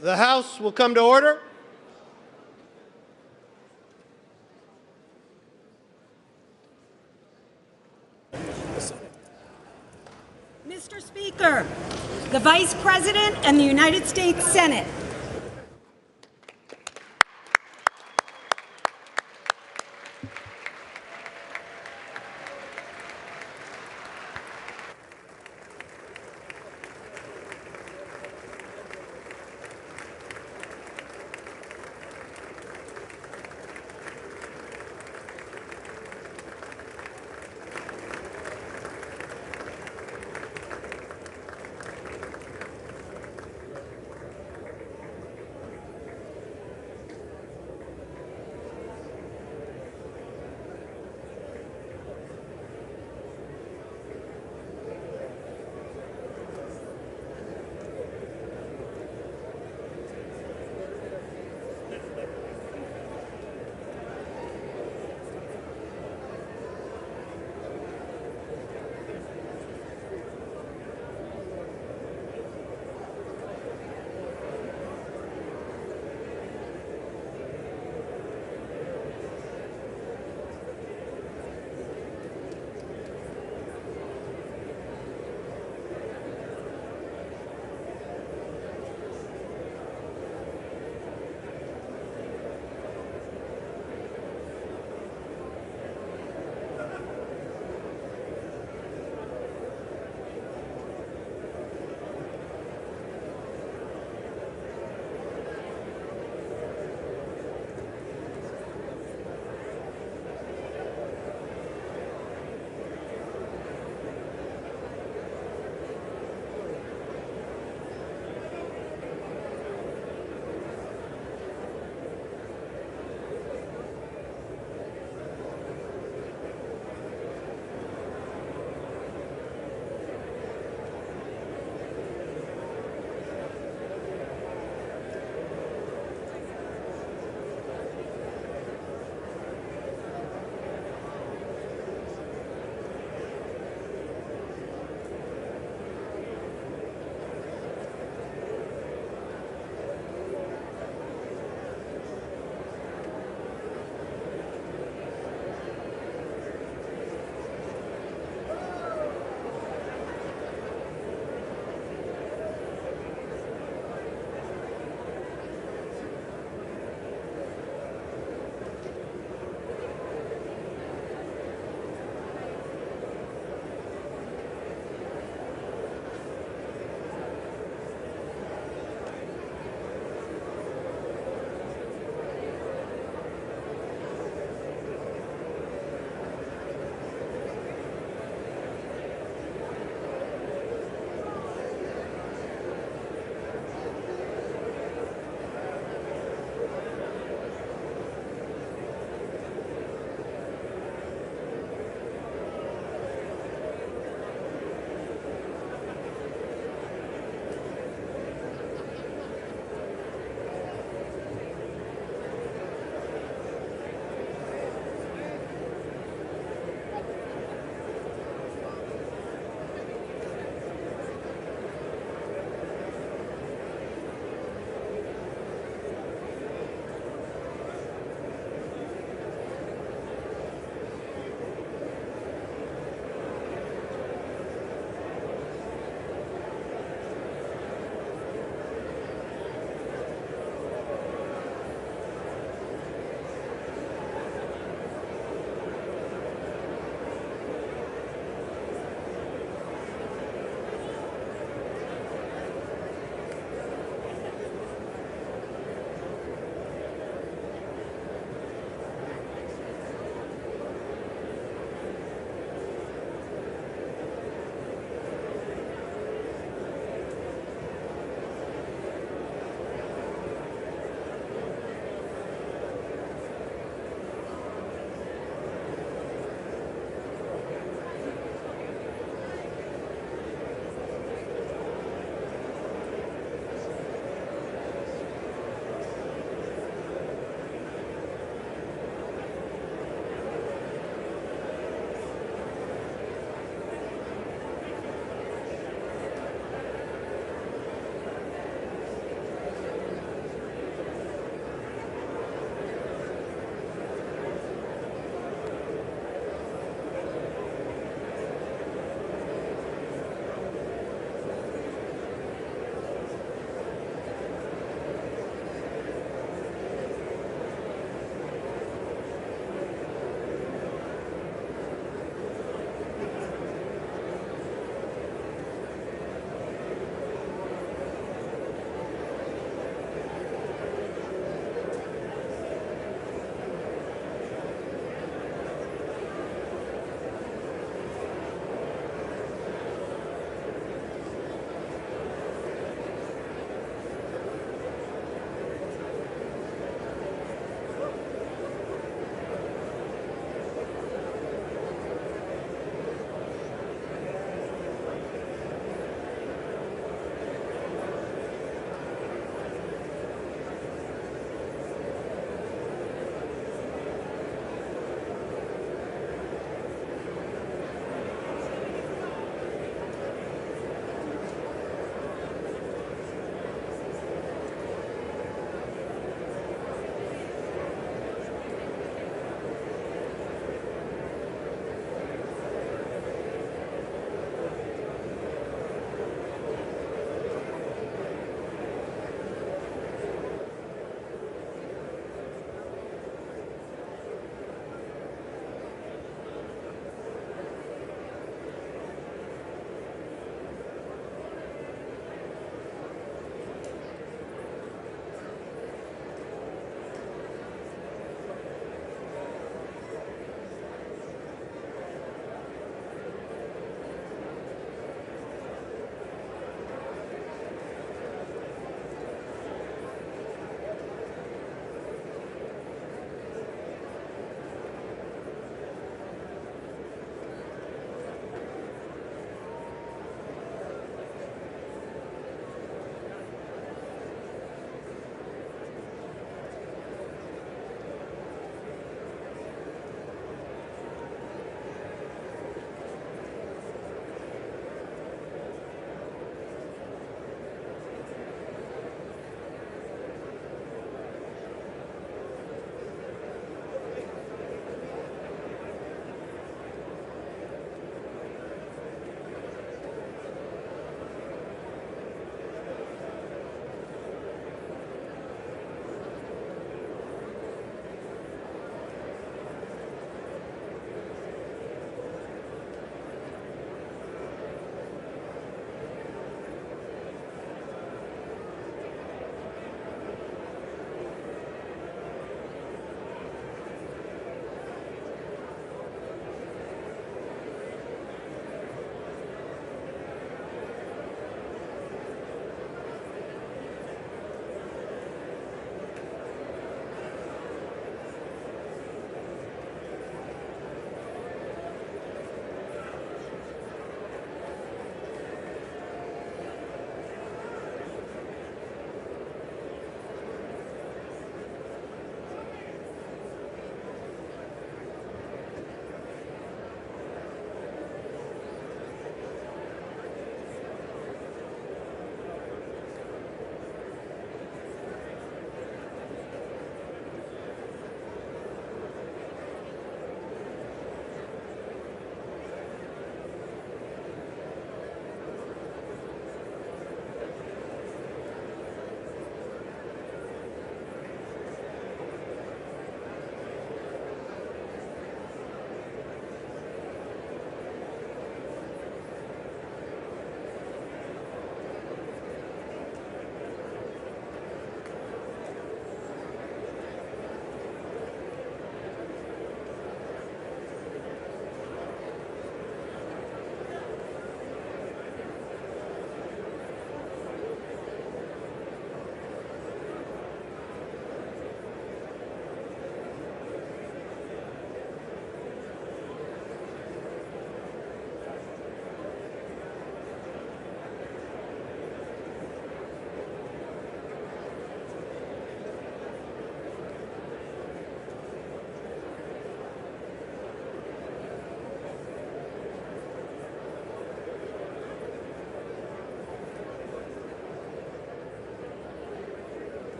The House will come to order. Mr. Speaker, the Vice President and the United States Senate.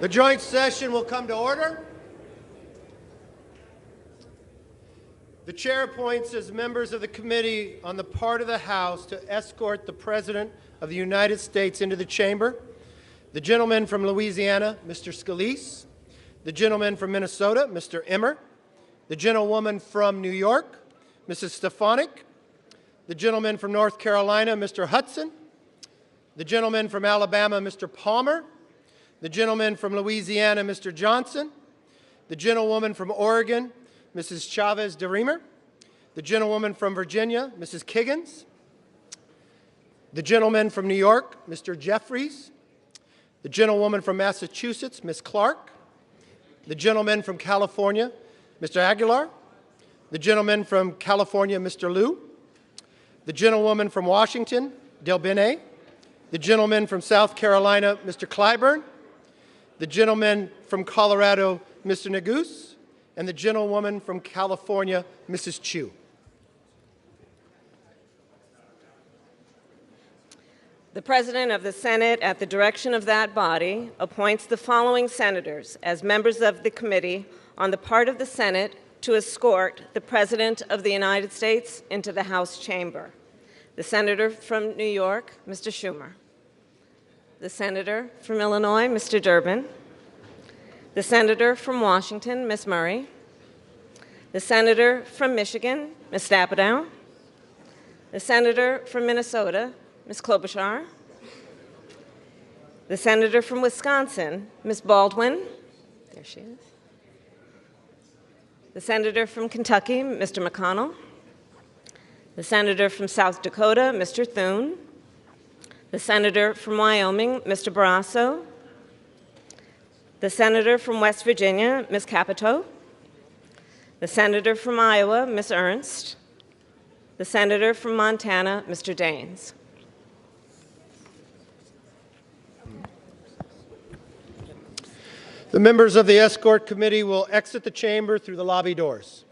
The joint session will come to order. The chair appoints as members of the committee on the part of the House to escort the President of the United States into the chamber: the gentleman from Louisiana, Mr. Scalise; the gentleman from Minnesota, Mr. Emmer; the gentlewoman from New York, Mrs. Stefanik; the gentleman from North Carolina, Mr. Hudson; the gentleman from Alabama, Mr. Palmer; the gentleman from Louisiana, Mr. Johnson; the gentlewoman from Oregon, Mrs. Chavez DeRemer; the gentlewoman from Virginia, Mrs. Kiggins; the gentleman from New York, Mr. Jeffries; the gentlewoman from Massachusetts, Ms. Clark; the gentleman from California, Mr. Aguilar; the gentleman from California, Mr. Liu; the gentlewoman from Washington, Del Bene; the gentleman from South Carolina, Mr. Clyburn; the gentleman from Colorado, Mr. Neguse; and the gentlewoman from California, Mrs. Chu. The President of the Senate, at the direction of that body, appoints the following senators as members of the committee on the part of the Senate to escort the President of the United States into the House chamber: the Senator from New York, Mr. Schumer; the Senator from Illinois, Mr. Durbin; the Senator from Washington, Ms. Murray; the Senator from Michigan, Ms. Stapadow; the Senator from Minnesota, Ms. Klobuchar; the Senator from Wisconsin, Ms. Baldwin. There she is. The Senator from Kentucky, Mr. McConnell; the Senator from South Dakota, Mr. Thune; the Senator from Wyoming, Mr. Barrasso; the Senator from West Virginia, Ms. Capito; the Senator from Iowa, Ms. Ernst; the Senator from Montana, Mr. Daines. The members of the escort committee will exit the chamber through the lobby doors.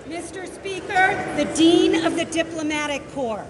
Mr. Speaker, the Dean of the Diplomatic Corps.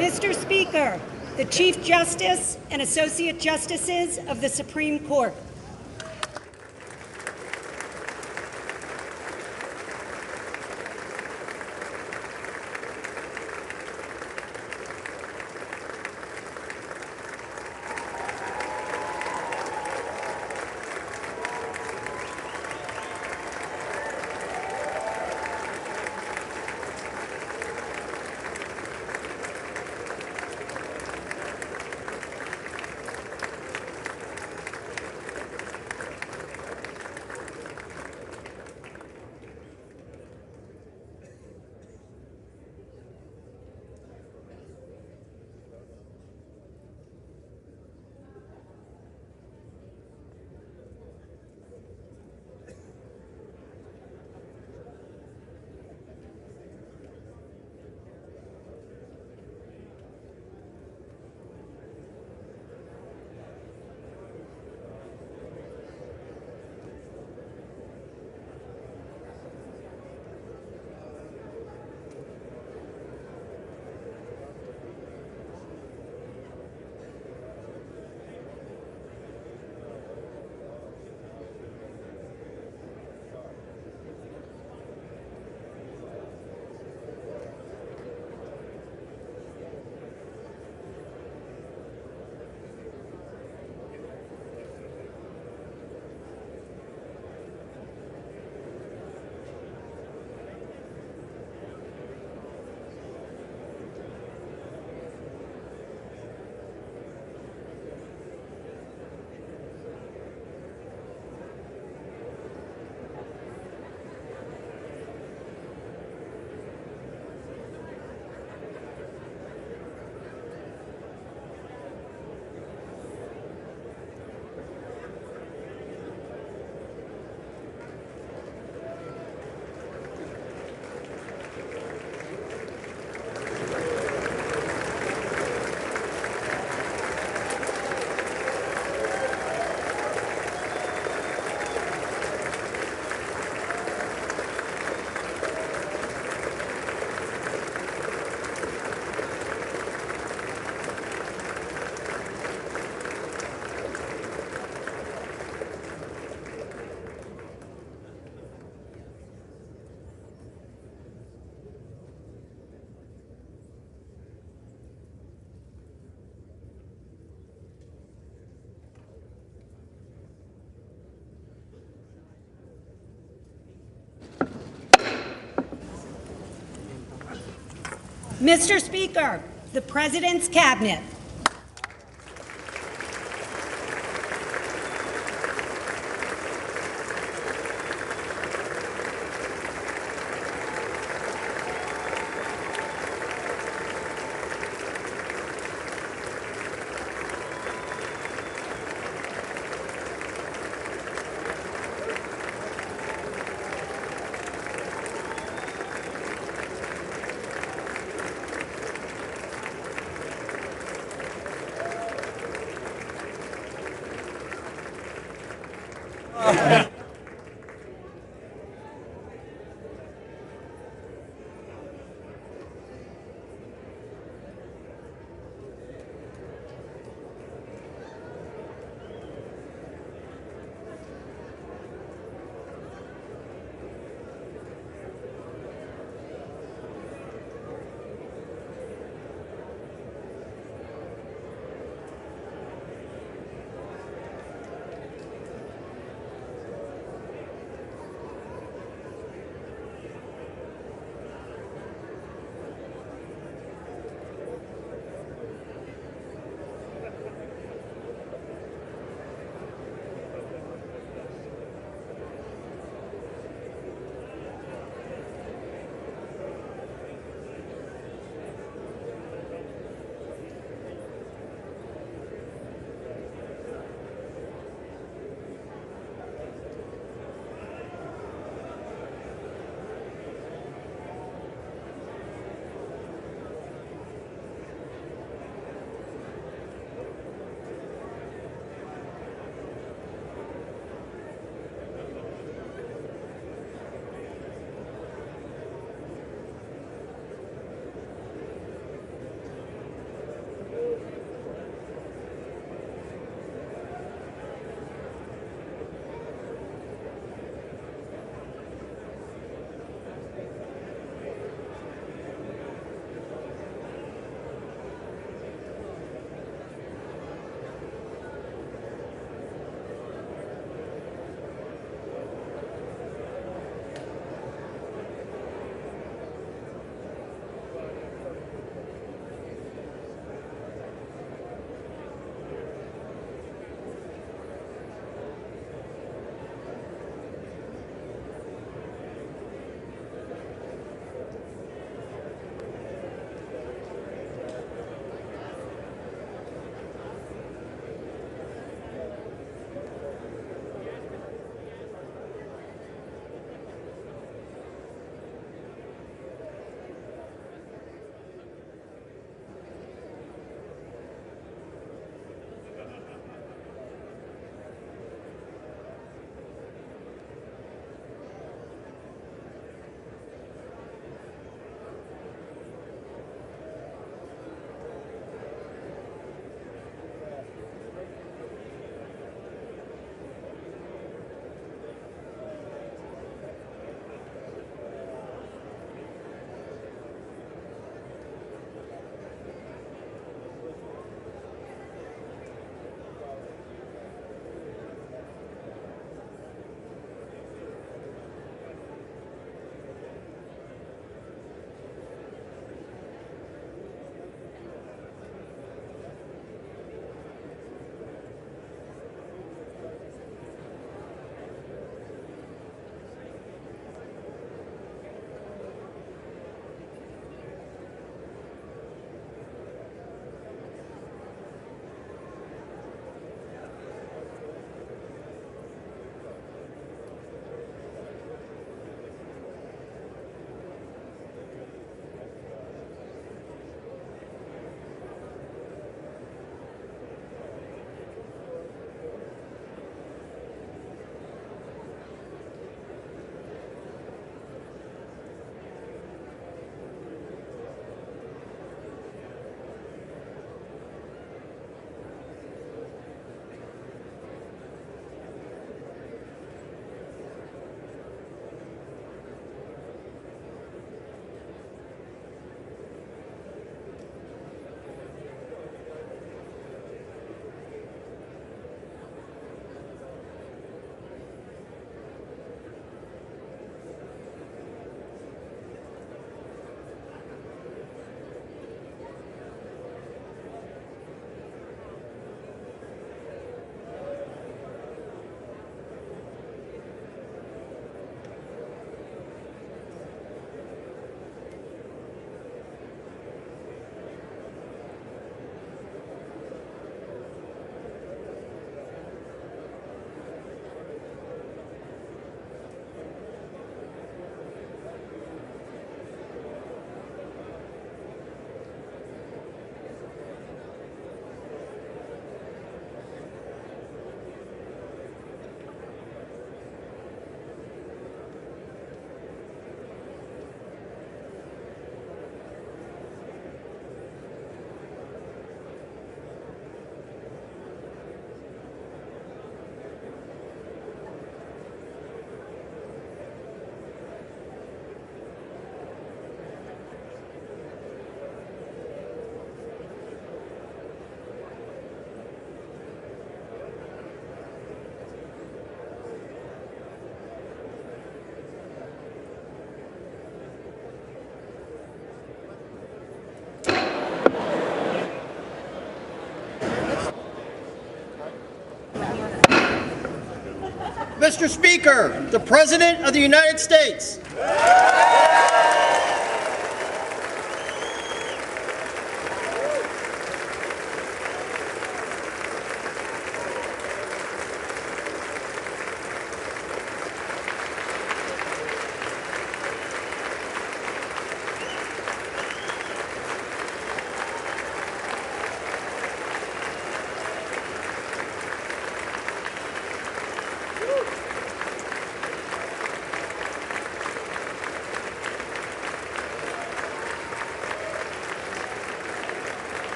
Mr. Speaker, the Chief Justice and Associate Justices of the Supreme Court. Mr. Speaker, the President's Cabinet. Mr. Speaker, the President of the United States.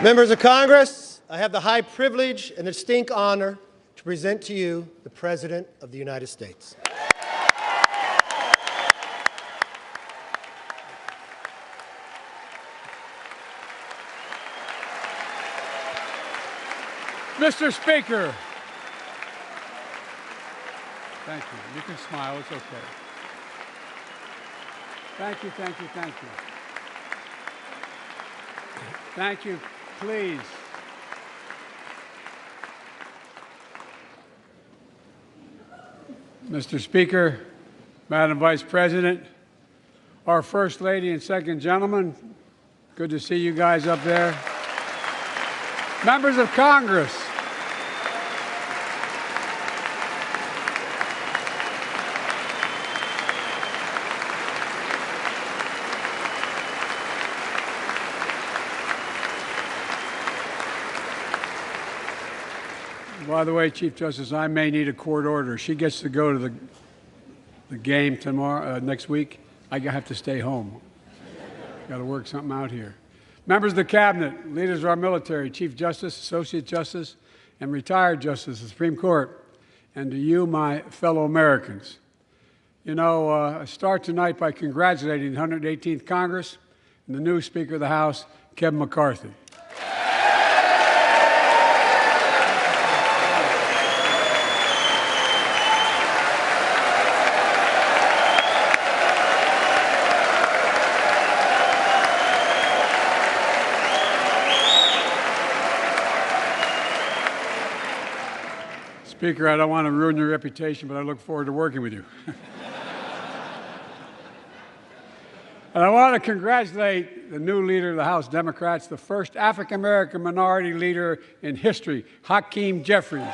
Members of Congress, I have the high privilege and the distinct honor to present to you the President of the United States. Mr. Speaker. Thank you. You can smile. It's okay. Thank you, thank you, thank you. Thank you. Please. Mr. Speaker, Madam Vice President, our First Lady and Second Gentleman, good to see you guys up there. Members of Congress, by the way, Chief Justice, I may need a court order. She gets to go to the game tomorrow, next week. I have to stay home. Got to work something out here. Members of the Cabinet, leaders of our military, Chief Justice, Associate Justice, and retired Justice of the Supreme Court, and to you, my fellow Americans. You know, I start tonight by congratulating the 118th Congress and the new Speaker of the House, Kevin McCarthy. Speaker, I don't want to ruin your reputation, but I look forward to working with you. And I want to congratulate the new leader of the House Democrats, the first African-American minority leader in history, Hakeem Jeffries.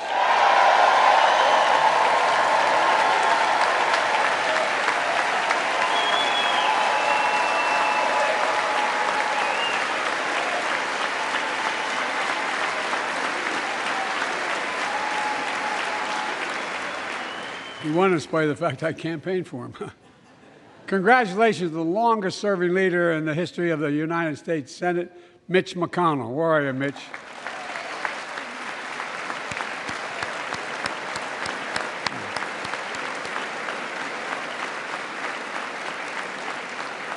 He won in spite of the fact I campaigned for him. Congratulations to the longest-serving leader in the history of the United States Senate, Mitch McConnell. Where are you, Mitch?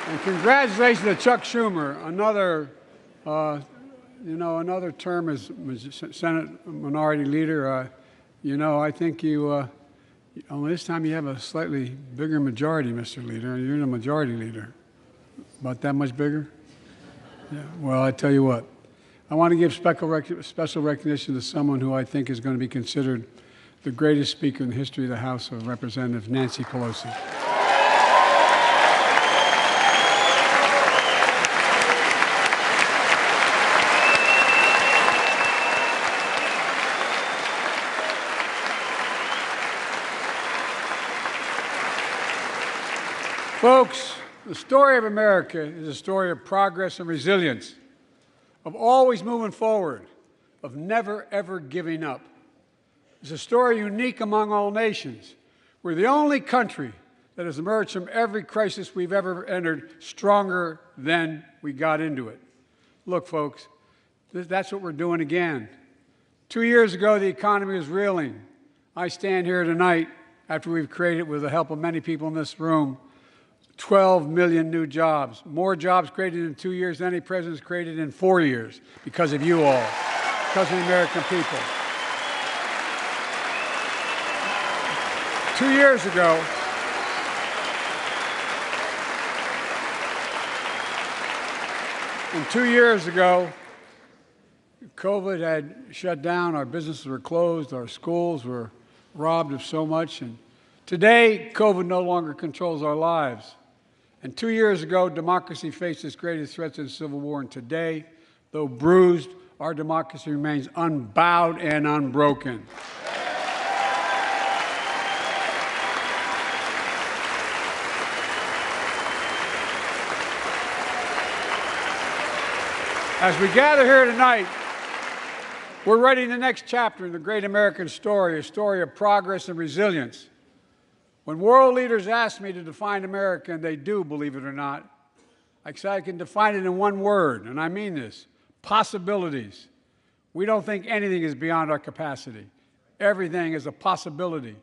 And congratulations to Chuck Schumer, another, another term as Senate Minority Leader. I think you. Only this time you have a slightly bigger majority, Mr. Leader. You're the majority leader. About that much bigger? Yeah. Well, I tell you what. I want to give special recognition to someone who I think is going to be considered the greatest speaker in the history of the House of Representatives, Nancy Pelosi. Folks, the story of America is a story of progress and resilience, of always moving forward, of never, ever giving up. It's a story unique among all nations. We're the only country that has emerged from every crisis we've ever entered stronger than we got into it. Look, folks, that's what we're doing again. 2 years ago, the economy was reeling. I stand here tonight after we've created, with the help of many people in this room, 12 million new jobs, more jobs created in 2 years than any president's created in 4 years, because of you all, because of the American people. 2 years ago, COVID had shut down, our businesses were closed, our schools were robbed of so much, and today, COVID no longer controls our lives. And 2 years ago, democracy faced its greatest threats in civil war, and today, though bruised, our democracy remains unbowed and unbroken. As we gather here tonight, we're writing the next chapter in the great American story, a story of progress and resilience. When world leaders ask me to define America, and they do, believe it or not, I say I can define it in one word, and I mean this: possibilities. We don't think anything is beyond our capacity. Everything is a possibility.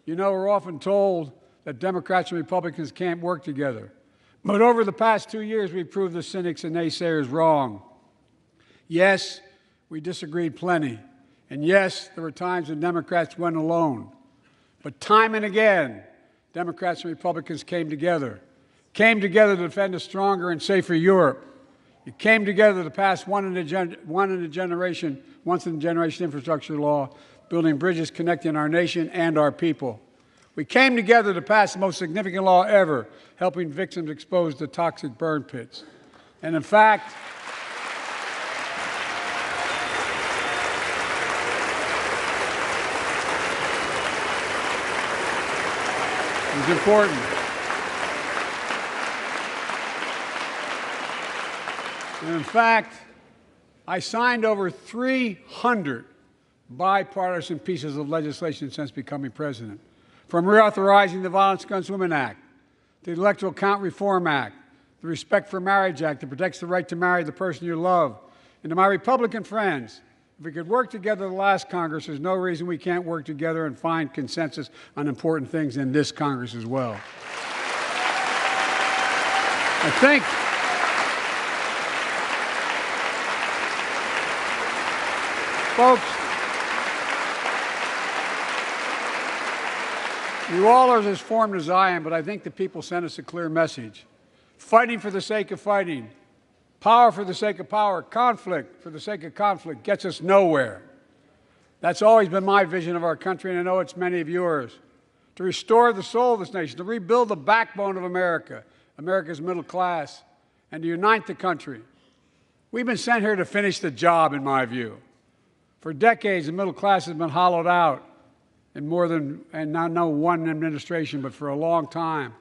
You know, we're often told that Democrats and Republicans can't work together. But over the past 2 years, we've proved the cynics and naysayers wrong. Yes, we disagreed plenty. And yes, there were times when Democrats went alone. But time and again, Democrats and Republicans came together to defend a stronger and safer Europe. It came together to pass once-in-a-generation infrastructure law, building bridges connecting our nation and our people. We came together to pass the most significant law ever, helping victims exposed to toxic burn pits. And in fact, it was important. And in fact, I signed over 300 bipartisan pieces of legislation since becoming president, from reauthorizing the Violence Against Women Act, the Electoral Count Reform Act, the Respect for Marriage Act that protects the right to marry the person you love. And to my Republican friends, if we could work together the last Congress, there's no reason we can't work together and find consensus on important things in this Congress as well. I think folks, you all are as formed as I am, but I think the people sent us a clear message. Fighting for the sake of fighting, power for the sake of power, conflict for the sake of conflict gets us nowhere. That's always been my vision of our country, and I know it's many of yours. To restore the soul of this nation, to rebuild the backbone of America, America's middle class, and to unite the country. We've been sent here to finish the job, in my view. For decades, the middle class has been hollowed out in more than, and not no one administration, but for a long time.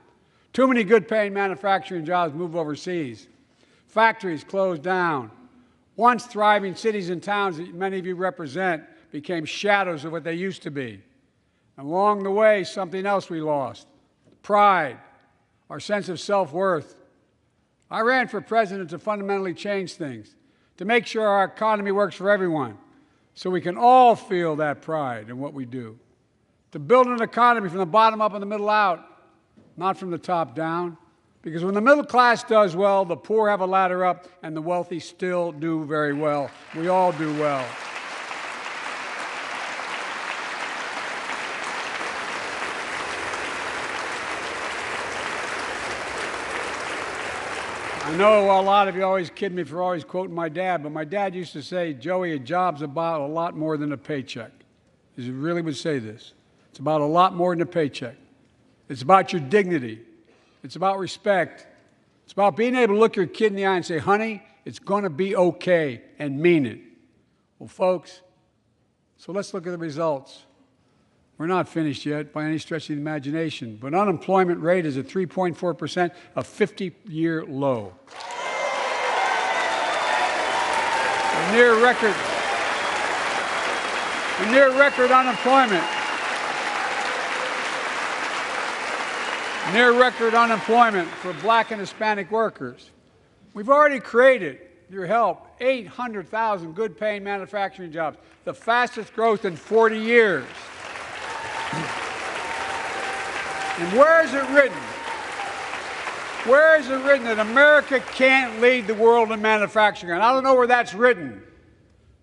Too many good-paying manufacturing jobs move overseas. Factories closed down. Once thriving cities and towns that many of you represent became shadows of what they used to be. And along the way, something else we lost: pride, our sense of self-worth. I ran for president to fundamentally change things, to make sure our economy works for everyone, so we can all feel that pride in what we do. To build an economy from the bottom up and the middle out, not from the top down. Because when the middle class does well, the poor have a ladder up, and the wealthy still do very well. We all do well. I know a lot of you always kid me for always quoting my dad, but my dad used to say, Joey, a job's about a lot more than a paycheck. He really would say this. It's about a lot more than a paycheck. It's about your dignity. It's about respect. It's about being able to look your kid in the eye and say, honey, it's going to be okay, and mean it. Well, folks, so let's look at the results. We're not finished yet by any stretch of the imagination, but unemployment rate is at 3.4%, a 50-year low. A near record unemployment. Near record unemployment for Black and Hispanic workers. We've already created, with your help, 800,000 good-paying manufacturing jobs, the fastest growth in 40 years. And where is it written? Where is it written that America can't lead the world in manufacturing? And I don't know where that's written.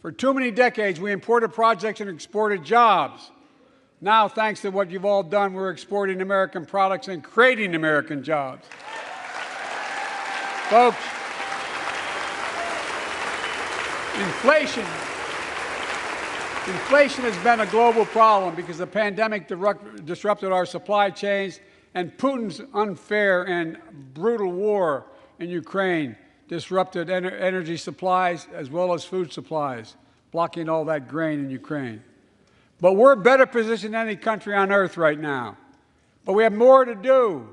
For too many decades, we imported projects and exported jobs. Now, thanks to what you've all done, we're exporting American products and creating American jobs. Folks, Inflation has been a global problem because the pandemic disrupted our supply chains, and Putin's unfair and brutal war in Ukraine disrupted energy supplies as well as food supplies, blocking all that grain in Ukraine. But we're better positioned than any country on earth right now. But we have more to do.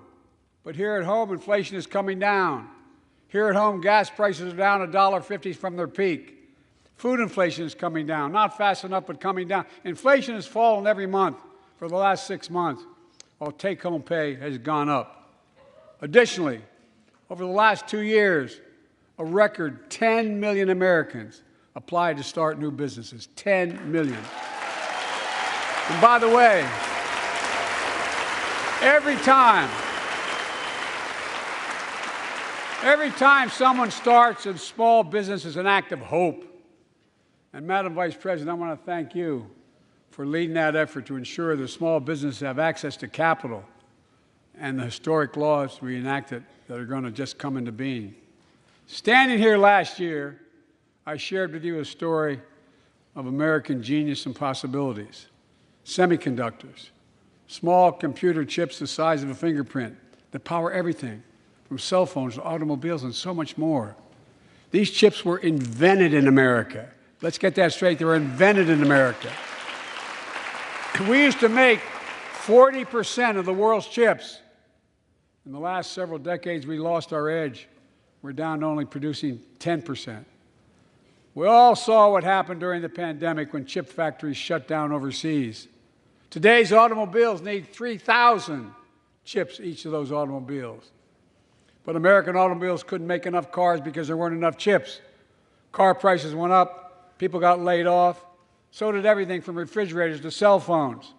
But here at home, inflation is coming down. Here at home, gas prices are down $1.50 from their peak. Food inflation is coming down, not fast enough, but coming down. Inflation has fallen every month for the last 6 months, while take-home pay has gone up. Additionally, over the last 2 years, a record 10 million Americans applied to start new businesses. 10 million. And by the way, every time someone starts a small business is an act of hope. And Madam Vice President, I want to thank you for leading that effort to ensure that small businesses have access to capital and the historic laws we enacted that are going to just come into being. Standing here last year, I shared with you a story of American genius and possibilities. Semiconductors, small computer chips the size of a fingerprint that power everything, from cell phones to automobiles and so much more. These chips were invented in America. Let's get that straight. They were invented in America. We used to make 40% of the world's chips. In the last several decades, we lost our edge. We're down to only producing 10%. We all saw what happened during the pandemic when chip factories shut down overseas. Today's automobiles need 3,000 chips, each of those automobiles. But American automobiles couldn't make enough cars because there weren't enough chips. Car prices went up, people got laid off, so did everything from refrigerators to cell phones.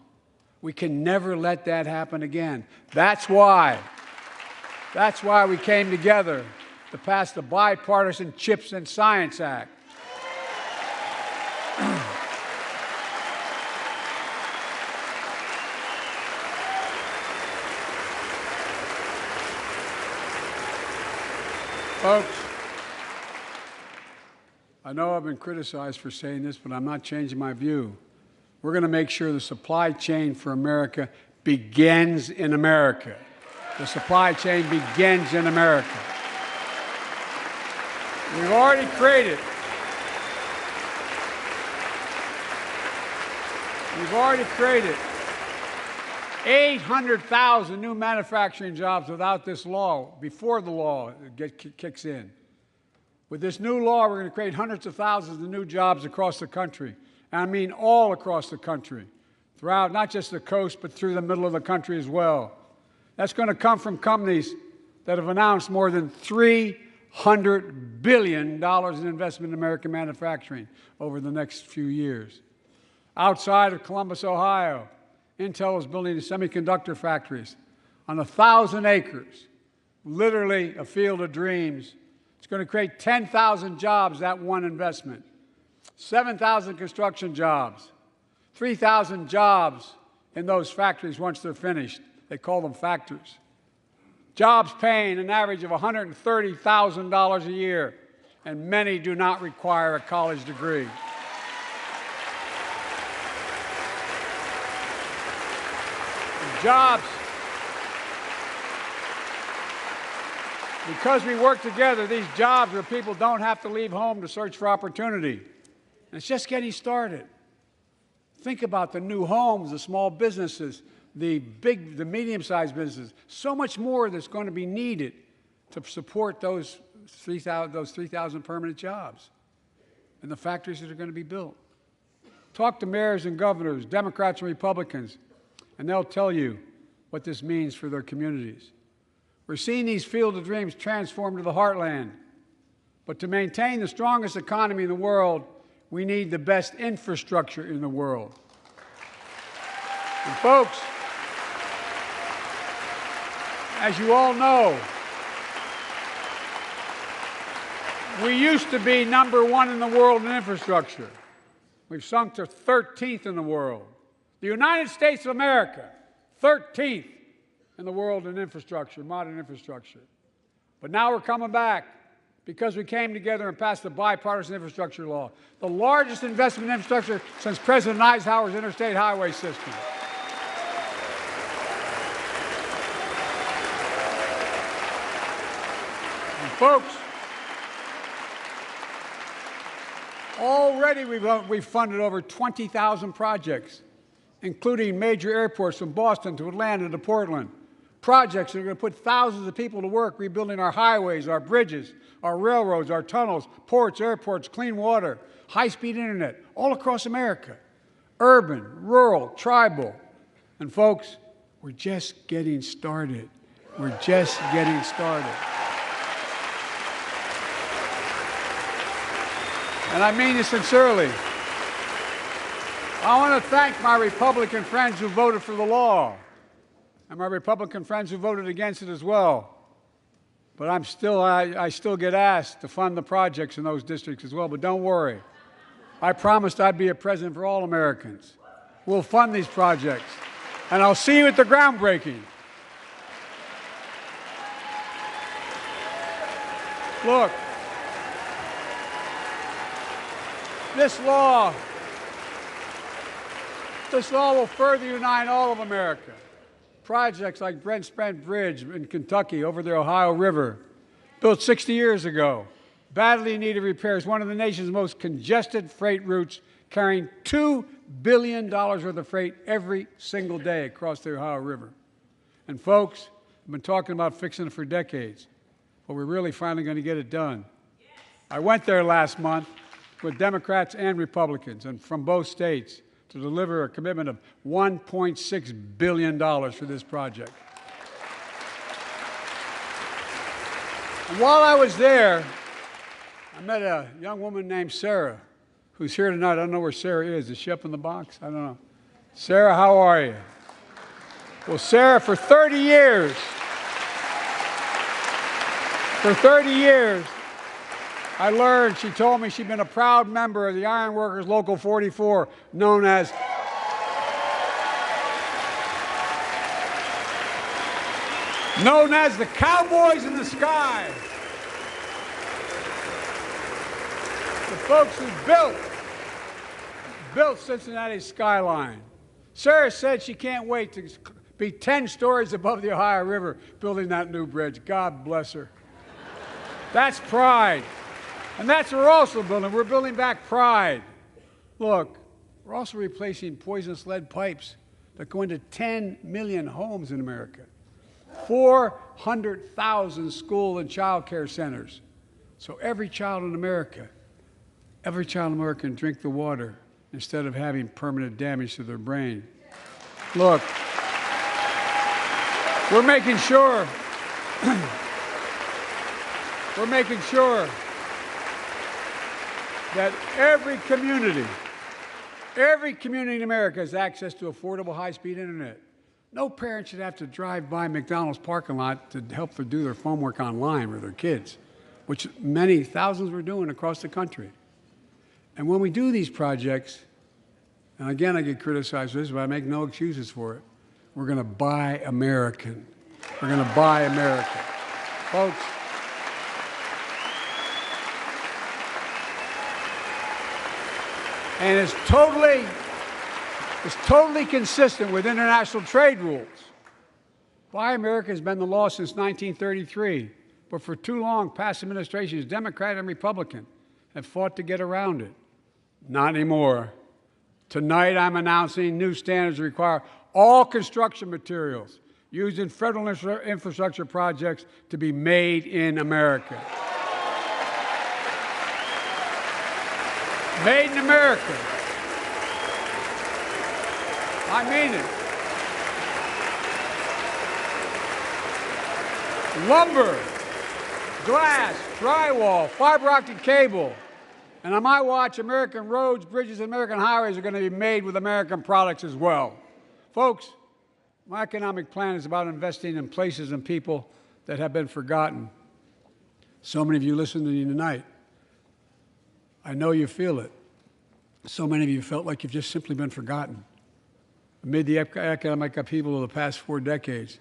We can never let that happen again. That's why we came together to pass the Bipartisan Chips and Science Act. Folks, I know I've been criticized for saying this, but I'm not changing my view. We're going to make sure the supply chain for America begins in America. The supply chain begins in America. We've already created 800,000 new manufacturing jobs without this law, before the law kicks in. With this new law, we're going to create hundreds of thousands of new jobs across the country. And I mean all across the country, throughout not just the coast, but through the middle of the country as well. That's going to come from companies that have announced more than $300 billion in investment in American manufacturing over the next few years. Outside of Columbus, Ohio, Intel is building semiconductor factories on 1,000 acres, literally a field of dreams. It's going to create 10,000 jobs, that one investment, 7,000 construction jobs, 3,000 jobs in those factories once they're finished. They call them factories. Jobs paying an average of $130,000 a year, and many do not require a college degree. Jobs. Because we work together, these jobs where people don't have to leave home to search for opportunity. And it's just getting started. Think about the new homes, the small businesses, the medium-sized businesses. So much more that's going to be needed to support those 3,000 permanent jobs and the factories that are going to be built. Talk to mayors and governors, Democrats and Republicans, and they'll tell you what this means for their communities. We're seeing these field of dreams transform to the heartland. But to maintain the strongest economy in the world, we need the best infrastructure in the world. And folks, as you all know, we used to be #1 in the world in infrastructure. We've sunk to 13th in the world. The United States of America, 13th in the world in infrastructure, modern infrastructure. But now we're coming back because we came together and passed the bipartisan infrastructure law, the largest investment in infrastructure since President Eisenhower's interstate highway system. And folks, already we've funded over 20,000 projects, including major airports from Boston to Atlanta to Portland. Projects that are going to put thousands of people to work rebuilding our highways, our bridges, our railroads, our tunnels, ports, airports, clean water, high-speed internet, all across America. Urban, rural, tribal. And folks, we're just getting started. We're just getting started. and I mean this sincerely. I want to thank my Republican friends who voted for the law, and my Republican friends who voted against it as well. But I still get asked to fund the projects in those districts as well. But don't worry. I promised I'd be a president for all Americans. We'll fund these projects. And I'll see you at the groundbreaking. Look, this law will further unite all of America. Projects like Brent Spence Bridge in Kentucky over the Ohio River, built 60 years ago, badly needed repairs, one of the nation's most congested freight routes, carrying $2 billion worth of freight every single day across the Ohio River. And folks, I've been talking about fixing it for decades, but we're really finally going to get it done. I went there last month with Democrats and Republicans, and from both states, to deliver a commitment of $1.6 billion for this project. And while I was there, I met a young woman named Sarah, who's here tonight. I don't know where Sarah is. Is she up in the box? I don't know. Sarah, how are you? Well, Sarah, for 30 years, I learned, she told me she'd been a proud member of the Iron Workers Local 44, known as the Cowboys in the Sky. The folks who built Cincinnati's skyline. Sarah said she can't wait to be 10 stories above the Ohio River building that new bridge. God bless her. That's pride. And that's what we're also building. We're building back pride. Look, we're also replacing poisonous lead pipes that go into 10 million homes in America, 400,000 school and child care centers. So every child in America can drink the water instead of having permanent damage to their brain. Look, we're making sure that every community in America has access to affordable high-speed internet. No parent should have to drive by McDonald's parking lot to help them do their homework online with their kids, which many thousands were doing across the country. And when we do these projects, and again I get criticized for this, but I make no excuses for it, we're going to buy American. We're going to buy America. Folks, and it's totally consistent with international trade rules. Buy America has been the law since 1933, but for too long, past administrations, Democrat and Republican, have fought to get around it. Not anymore. Tonight, I'm announcing new standards that require all construction materials used in federal infrastructure projects to be made in America. Made in America. I mean it. Lumber, glass, drywall, fiber optic cable. And on my watch, American roads, bridges, and American highways are going to be made with American products as well. Folks, my economic plan is about investing in places and people that have been forgotten. So many of you listen to me tonight. I know you feel it. So many of you felt like you've just simply been forgotten. Amid the economic upheaval of the past 4 decades,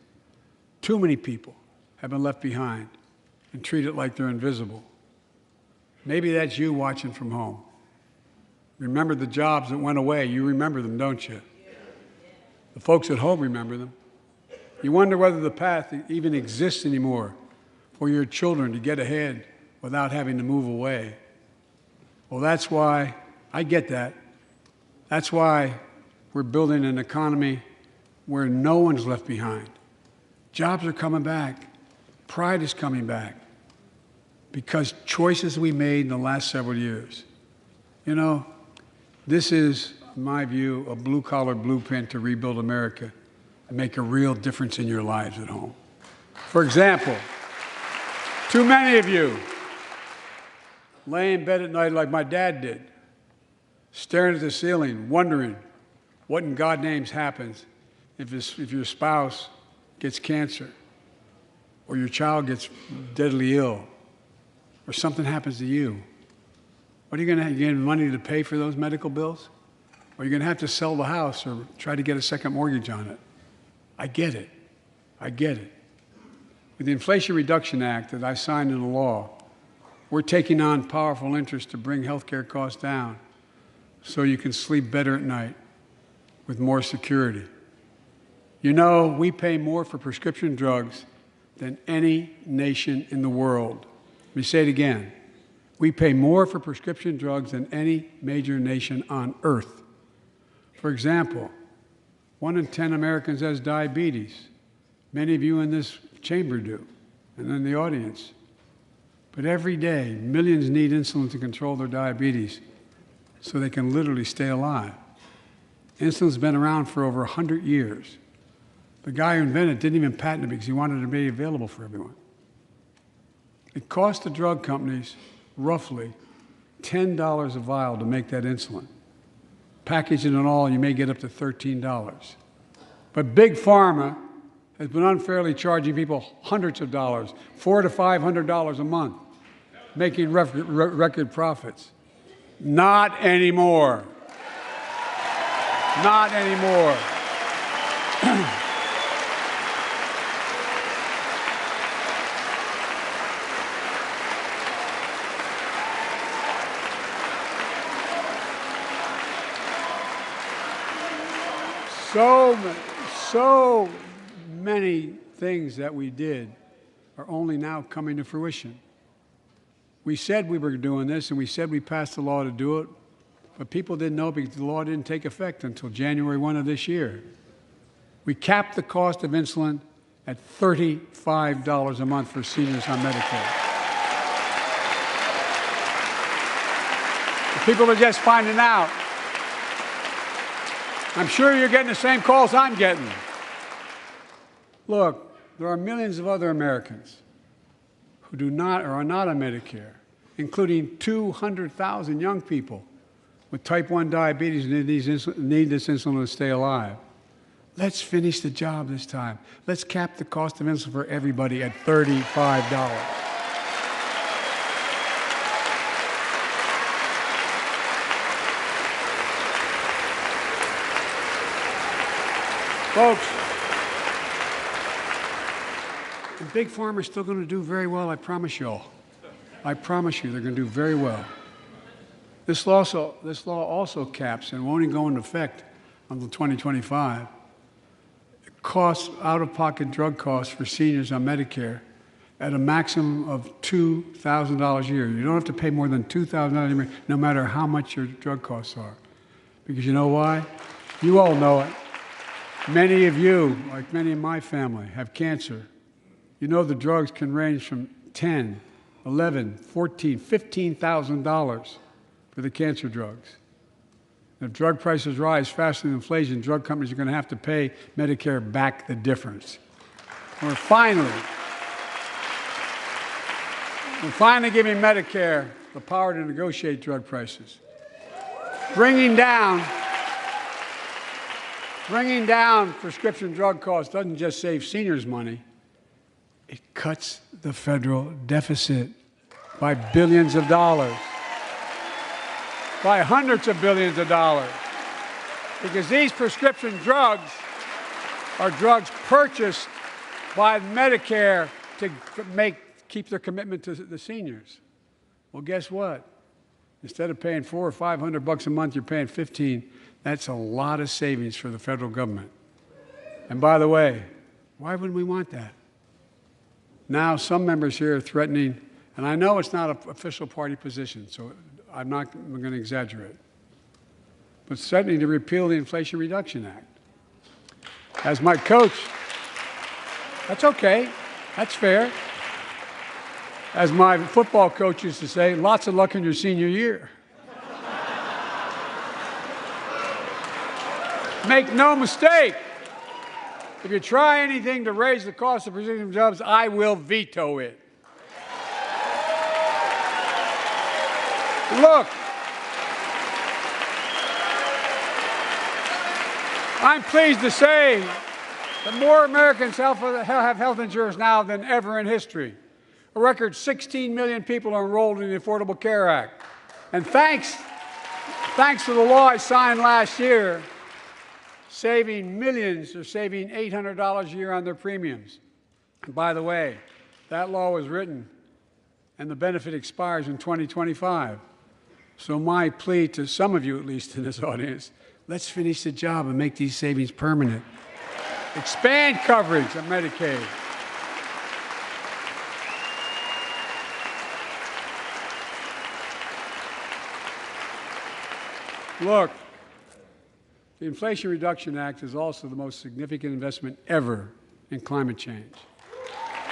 too many people have been left behind and treated like they're invisible. Maybe that's you watching from home. Remember the jobs that went away. You remember them, don't you? The folks at home remember them. You wonder whether the path even exists anymore for your children to get ahead without having to move away. Well, that's why I get that. That's why we're building an economy where no one's left behind. Jobs are coming back. Pride is coming back because choices we made in the last several years. You know, this is, in my view, a blue-collar blueprint to rebuild America and make a real difference in your lives at home. For example, too many of you lay in bed at night like my dad did, staring at the ceiling, wondering what in God's name happens if your spouse gets cancer, or your child gets deadly ill, or something happens to you. What are you going to have? You get money to pay for those medical bills? Or you're going to have to sell the house or try to get a second mortgage on it. I get it. I get it. With the Inflation Reduction Act that I signed into law, we're taking on powerful interests to bring health care costs down so you can sleep better at night with more security. You know, we pay more for prescription drugs than any nation in the world. Let me say it again. We pay more for prescription drugs than any major nation on earth. For example, 1 in 10 Americans has diabetes. Many of you in this chamber do, and in the audience. But every day, millions need insulin to control their diabetes so they can literally stay alive. Insulin's been around for over 100 years. The guy who invented it didn't even patent it because he wanted it to be available for everyone. It cost the drug companies roughly $10 a vial to make that insulin. Packaging and all, you may get up to $13. But Big Pharma has been unfairly charging people hundreds of dollars, $400 to $500 a month, making record profits. Not anymore. Not anymore. So many things that we did are only now coming to fruition. We said we were doing this, and we said we passed the law to do it, but people didn't know because the law didn't take effect until January 1 of this year. We capped the cost of insulin at $35 a month for seniors on Medicare. The people are just finding out. I'm sure you're getting the same calls I'm getting. Look, there are millions of other Americans who do not or are not on Medicare, including 200,000 young people with type 1 diabetes who need this insulin to stay alive. Let's finish the job this time. Let's cap the cost of insulin for everybody at $35. Folks, the Big Pharma is still going to do very well, I promise you all. I promise you they're going to do very well. This law also caps and won't even go into effect until 2025. It costs out-of-pocket drug costs for seniors on Medicare at a maximum of $2,000 a year. You don't have to pay more than $2,000 a year, no matter how much your drug costs are. Because you know why? You all know it. Many of you, like many in my family, have cancer. You know the drugs can range from $10,000, $11,000, $14,000, $15,000 for the cancer drugs. And if drug prices rise faster than inflation, drug companies are going to have to pay Medicare back the difference. We're finally giving Medicare the power to negotiate drug prices. Bringing down prescription drug costs doesn't just save seniors money, it cuts the federal deficit by billions of dollars, by hundreds of billions of dollars. Because these prescription drugs are drugs purchased by Medicare to keep their commitment to the seniors. Well, guess what? Instead of paying $400 or $500 a month, you're paying $15. That's a lot of savings for the federal government. And by the way, why wouldn't we want that? Now, some members here are threatening, and I know it's not an official party position, so I'm going to exaggerate, but threatening to repeal the Inflation Reduction Act. As my coach, that's okay, that's fair. As my football coach used to say, lots of luck in your senior year. Make no mistake, if you try anything to raise the cost of prescription jobs, I will veto it. Look, I'm pleased to say that more Americans have health insurance now than ever in history. A record 16 million people are enrolled in the Affordable Care Act. And thanks to the law I signed last year, millions are saving $800 a year on their premiums. And by the way, that law was written and the benefit expires in 2025. So my plea to some of you, at least in this audience, let's finish the job and make these savings permanent. Expand coverage of Medicaid. Look, the Inflation Reduction Act is also the most significant investment ever in climate change.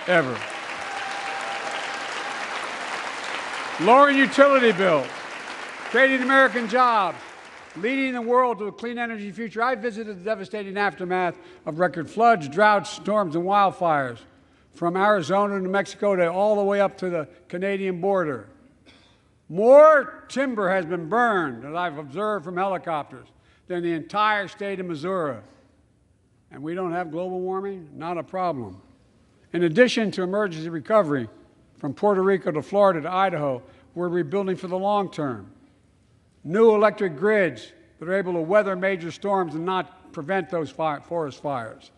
Ever. Lowering utility bills, creating American jobs, leading the world to a clean energy future. I visited the devastating aftermath of record floods, droughts, storms, and wildfires from Arizona to Mexico to all the way up to the Canadian border. More timber has been burned, as I've observed from helicopters, than the entire state of Missouri. And we don't have global warming? Not a problem. In addition to emergency recovery, from Puerto Rico to Florida to Idaho, we're rebuilding for the long term. New electric grids that are able to weather major storms and not prevent those forest fires.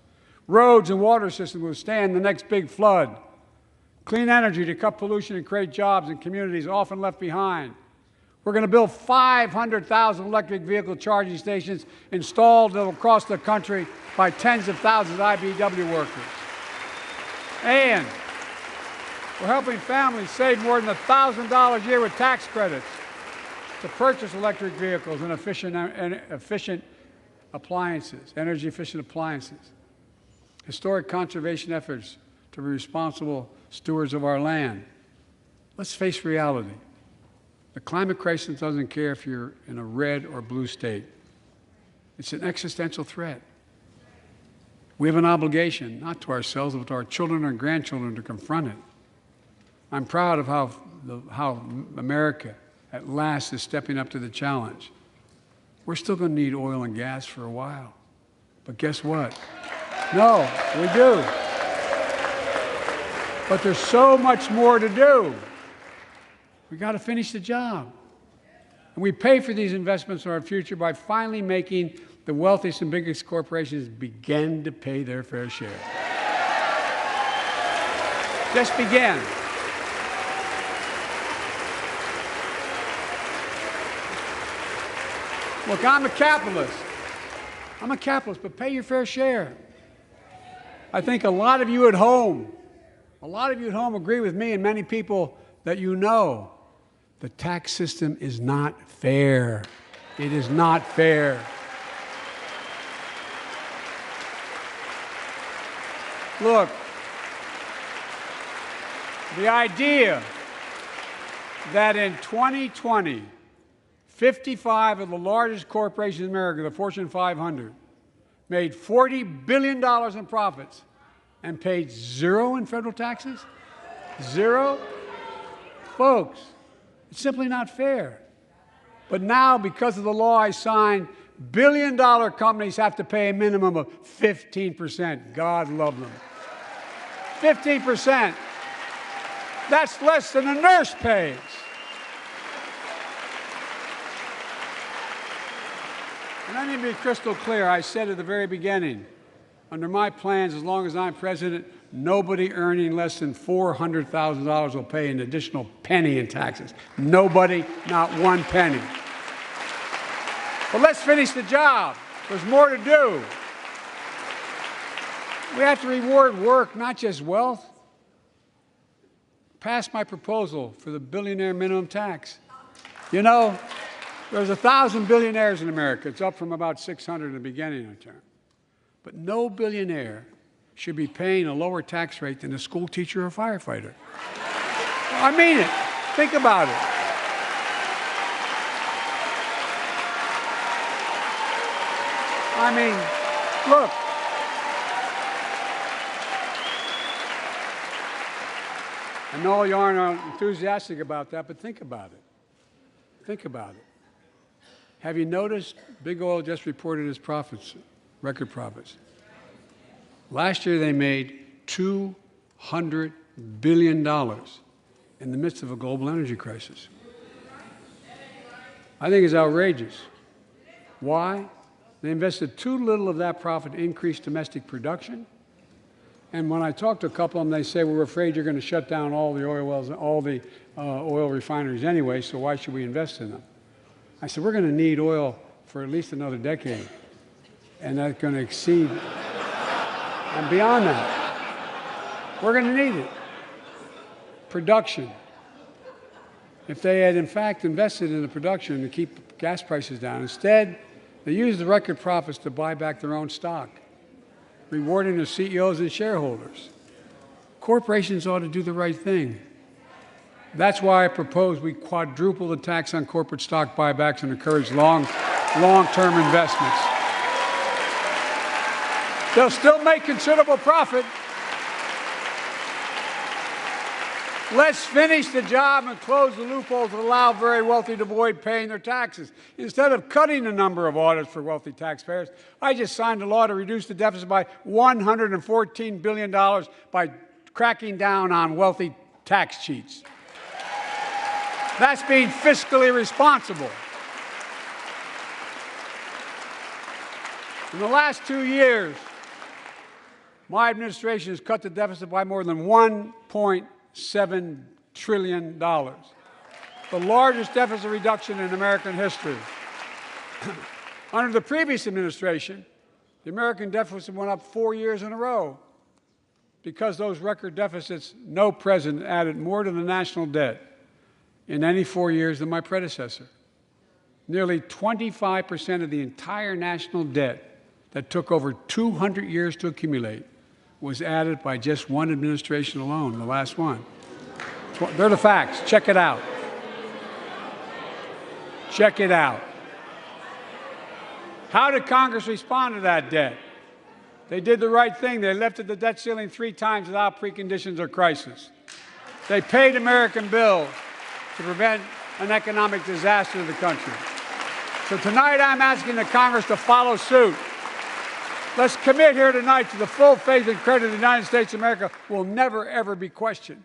Roads and water systems withstand the next big flood. Clean energy to cut pollution and create jobs in communities often left behind. We're going to build 500,000 electric vehicle charging stations installed across the country by tens of thousands of IBEW workers. And we're helping families save more than $1,000 a year with tax credits to purchase electric vehicles and efficient appliances, energy-efficient appliances. Historic conservation efforts to be responsible stewards of our land. Let's face reality. The climate crisis doesn't care if you're in a red or blue state. It's an existential threat. We have an obligation, not to ourselves, but to our children and grandchildren, to confront it. I'm proud of how America, at last, is stepping up to the challenge. We're still going to need oil and gas for a while. But guess what? No, we do. But there's so much more to do. We got to finish the job. And we pay for these investments in our future by finally making the wealthiest and biggest corporations begin to pay their fair share. Just begin. Look, I'm a capitalist. I'm a capitalist, but pay your fair share. I think a lot of you at home agree with me and many people that you know. The tax system is not fair. It is not fair. Look, the idea that in 2020, 55 of the largest corporations in America, the Fortune 500, made $40 billion in profits and paid zero in federal taxes? Zero? Folks, it's simply not fair. But now, because of the law I signed, billion-dollar companies have to pay a minimum of 15%. God love them. 15%. That's less than a nurse pays. And let me be crystal clear. I said at the very beginning, under my plans, as long as I'm president, nobody earning less than $400,000 will pay an additional penny in taxes. Nobody, not one penny. But let's finish the job. There's more to do. We have to reward work, not just wealth. Pass my proposal for the billionaire minimum tax. You know, there's 1,000 billionaires in America. It's up from about 600 in the beginning of the term. But no billionaire should be paying a lower tax rate than a school teacher or firefighter. I mean it. Think about it. I mean, look. I know you aren't enthusiastic about that, but think about it. Think about it. Have you noticed Big Oil just reported its profits, record profits? Last year they made $200 billion in the midst of a global energy crisis. I think it's outrageous. Why? They invested too little of that profit to increase domestic production. And when I talk to a couple of them, they say, we're afraid you're going to shut down all the oil wells, all the oil refineries anyway, so why should we invest in them? I said, we're going to need oil for at least another decade, and that's going to exceed and beyond that. We're going to need it. Production. If they had, in fact, invested in the production to keep gas prices down, instead, they used the record profits to buy back their own stock, rewarding their CEOs and shareholders. Corporations ought to do the right thing. That's why I propose we quadruple the tax on corporate stock buybacks and encourage long-term investments. They'll still make considerable profit. Let's finish the job and close the loopholes that allow very wealthy to avoid paying their taxes. Instead of cutting the number of audits for wealthy taxpayers, I just signed a law to reduce the deficit by $114 billion by cracking down on wealthy tax cheats. That's being fiscally responsible. In the last 2 years, my administration has cut the deficit by more than $1.7 trillion, the largest deficit reduction in American history. Under the previous administration, the American deficit went up 4 years in a row. Because those record deficits, no president added more to the national debt in any 4 years than my predecessor. Nearly 25% of the entire national debt that took over 200 years to accumulate was added by just one administration alone, the last one. They're the facts. Check it out. Check it out. How did Congress respond to that debt? They did the right thing. They lifted the debt ceiling 3 times without preconditions or crisis. They paid American bills to prevent an economic disaster to the country. So tonight I'm asking the Congress to follow suit. Let's commit here tonight to the full faith and credit of the United States of America will never, ever be questioned.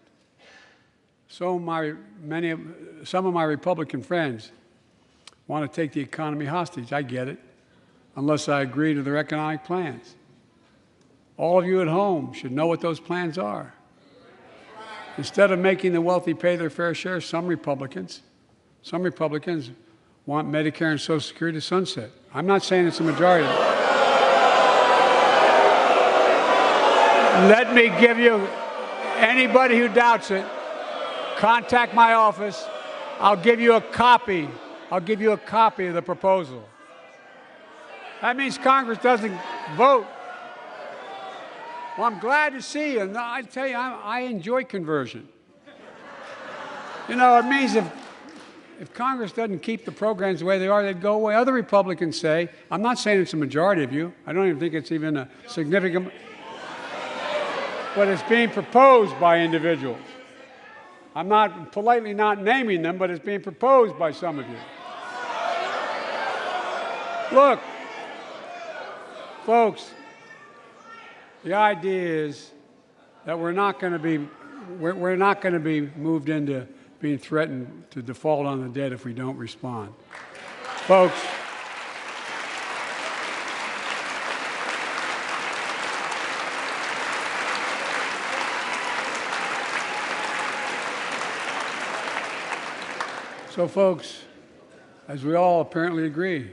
Some of my Republican friends want to take the economy hostage. I get it, unless I agree to their economic plans. All of you at home should know what those plans are. Instead of making the wealthy pay their fair share, some Republicans want Medicare and Social Security to sunset. I'm not saying it's a majority. Let me give you, anybody who doubts it, contact my office. I'll give you a copy. I'll give you a copy of the proposal. That means Congress doesn't vote. Well, I'm glad to see you. And I tell you, I enjoy conversion. You know, it means if Congress doesn't keep the programs the way they are, they'd go away. Other Republicans say, I'm not saying it's a majority of you. I don't even think it's even a significant, but it's being proposed by individuals. I'm not politely not naming them, but it's being proposed by some of you. Look, folks, the idea is that we're not going to be moved into being threatened to default on the debt if we don't respond. Folks, as we all apparently agree,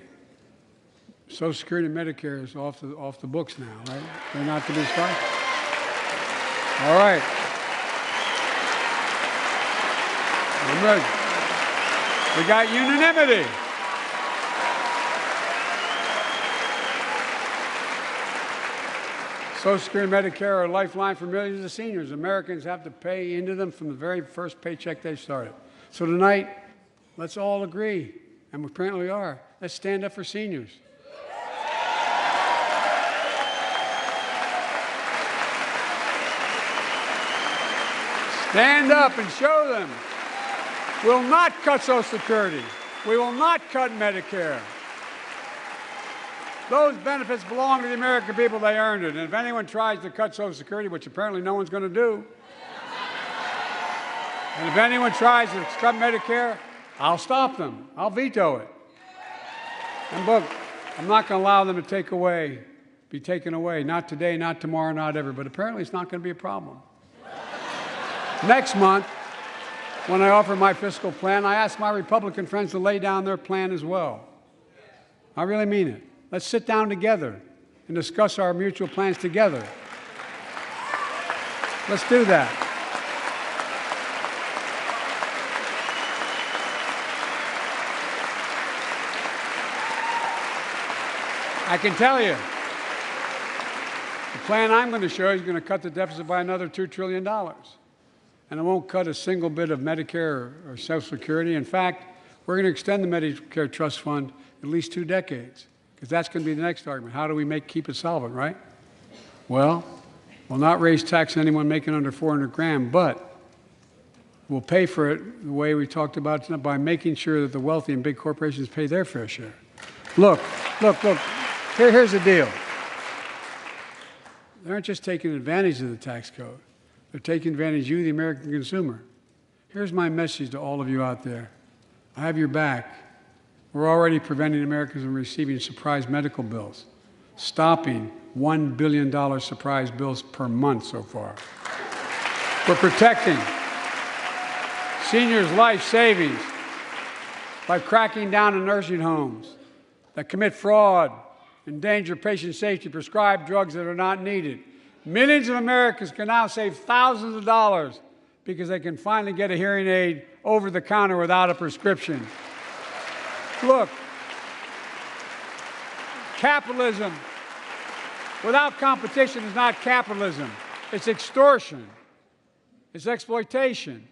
Social Security and Medicare is off the books now, right? They're not to be started. All right. We got unanimity. Social Security and Medicare are a lifeline for millions of seniors. Americans have to pay into them from the very first paycheck they started. So tonight, let's all agree, and we apparently are, let's stand up for seniors. Stand up and show them. We'll not cut Social Security. We will not cut Medicare. Those benefits belong to the American people. They earned it. And if anyone tries to cut Social Security, which apparently no one's going to do, and if anyone tries to cut Medicare, I'll stop them. I'll veto it. And look, I'm not going to allow them to be taken away. Not today, not tomorrow, not ever. But apparently it's not going to be a problem. Next month, when I offer my fiscal plan, I ask my Republican friends to lay down their plan as well. I really mean it. Let's sit down together and discuss our mutual plans together. Let's do that. I can tell you, the plan I'm going to show you is going to cut the deficit by another $2 trillion. And it won't cut a single bit of Medicare or Social Security. In fact, we're going to extend the Medicare Trust Fund at least 2 decades, because that's going to be the next argument. How do we keep it solvent, right? Well, we'll not raise tax on anyone making under 400 grand, but we'll pay for it the way we talked about tonight, by making sure that the wealthy and big corporations pay their fair share. Look. Here's the deal. They aren't just taking advantage of the tax code. They're taking advantage of you, the American consumer. Here's my message to all of you out there. I have your back. We're already preventing Americans from receiving surprise medical bills, stopping $1 billion surprise bills per month so far. We're protecting seniors' life savings by cracking down on nursing homes that commit fraud, endanger patient safety, prescribe drugs that are not needed. Millions of Americans can now save thousands of dollars because they can finally get a hearing aid over the counter without a prescription. Look, capitalism without competition is not capitalism. It's extortion. It's exploitation.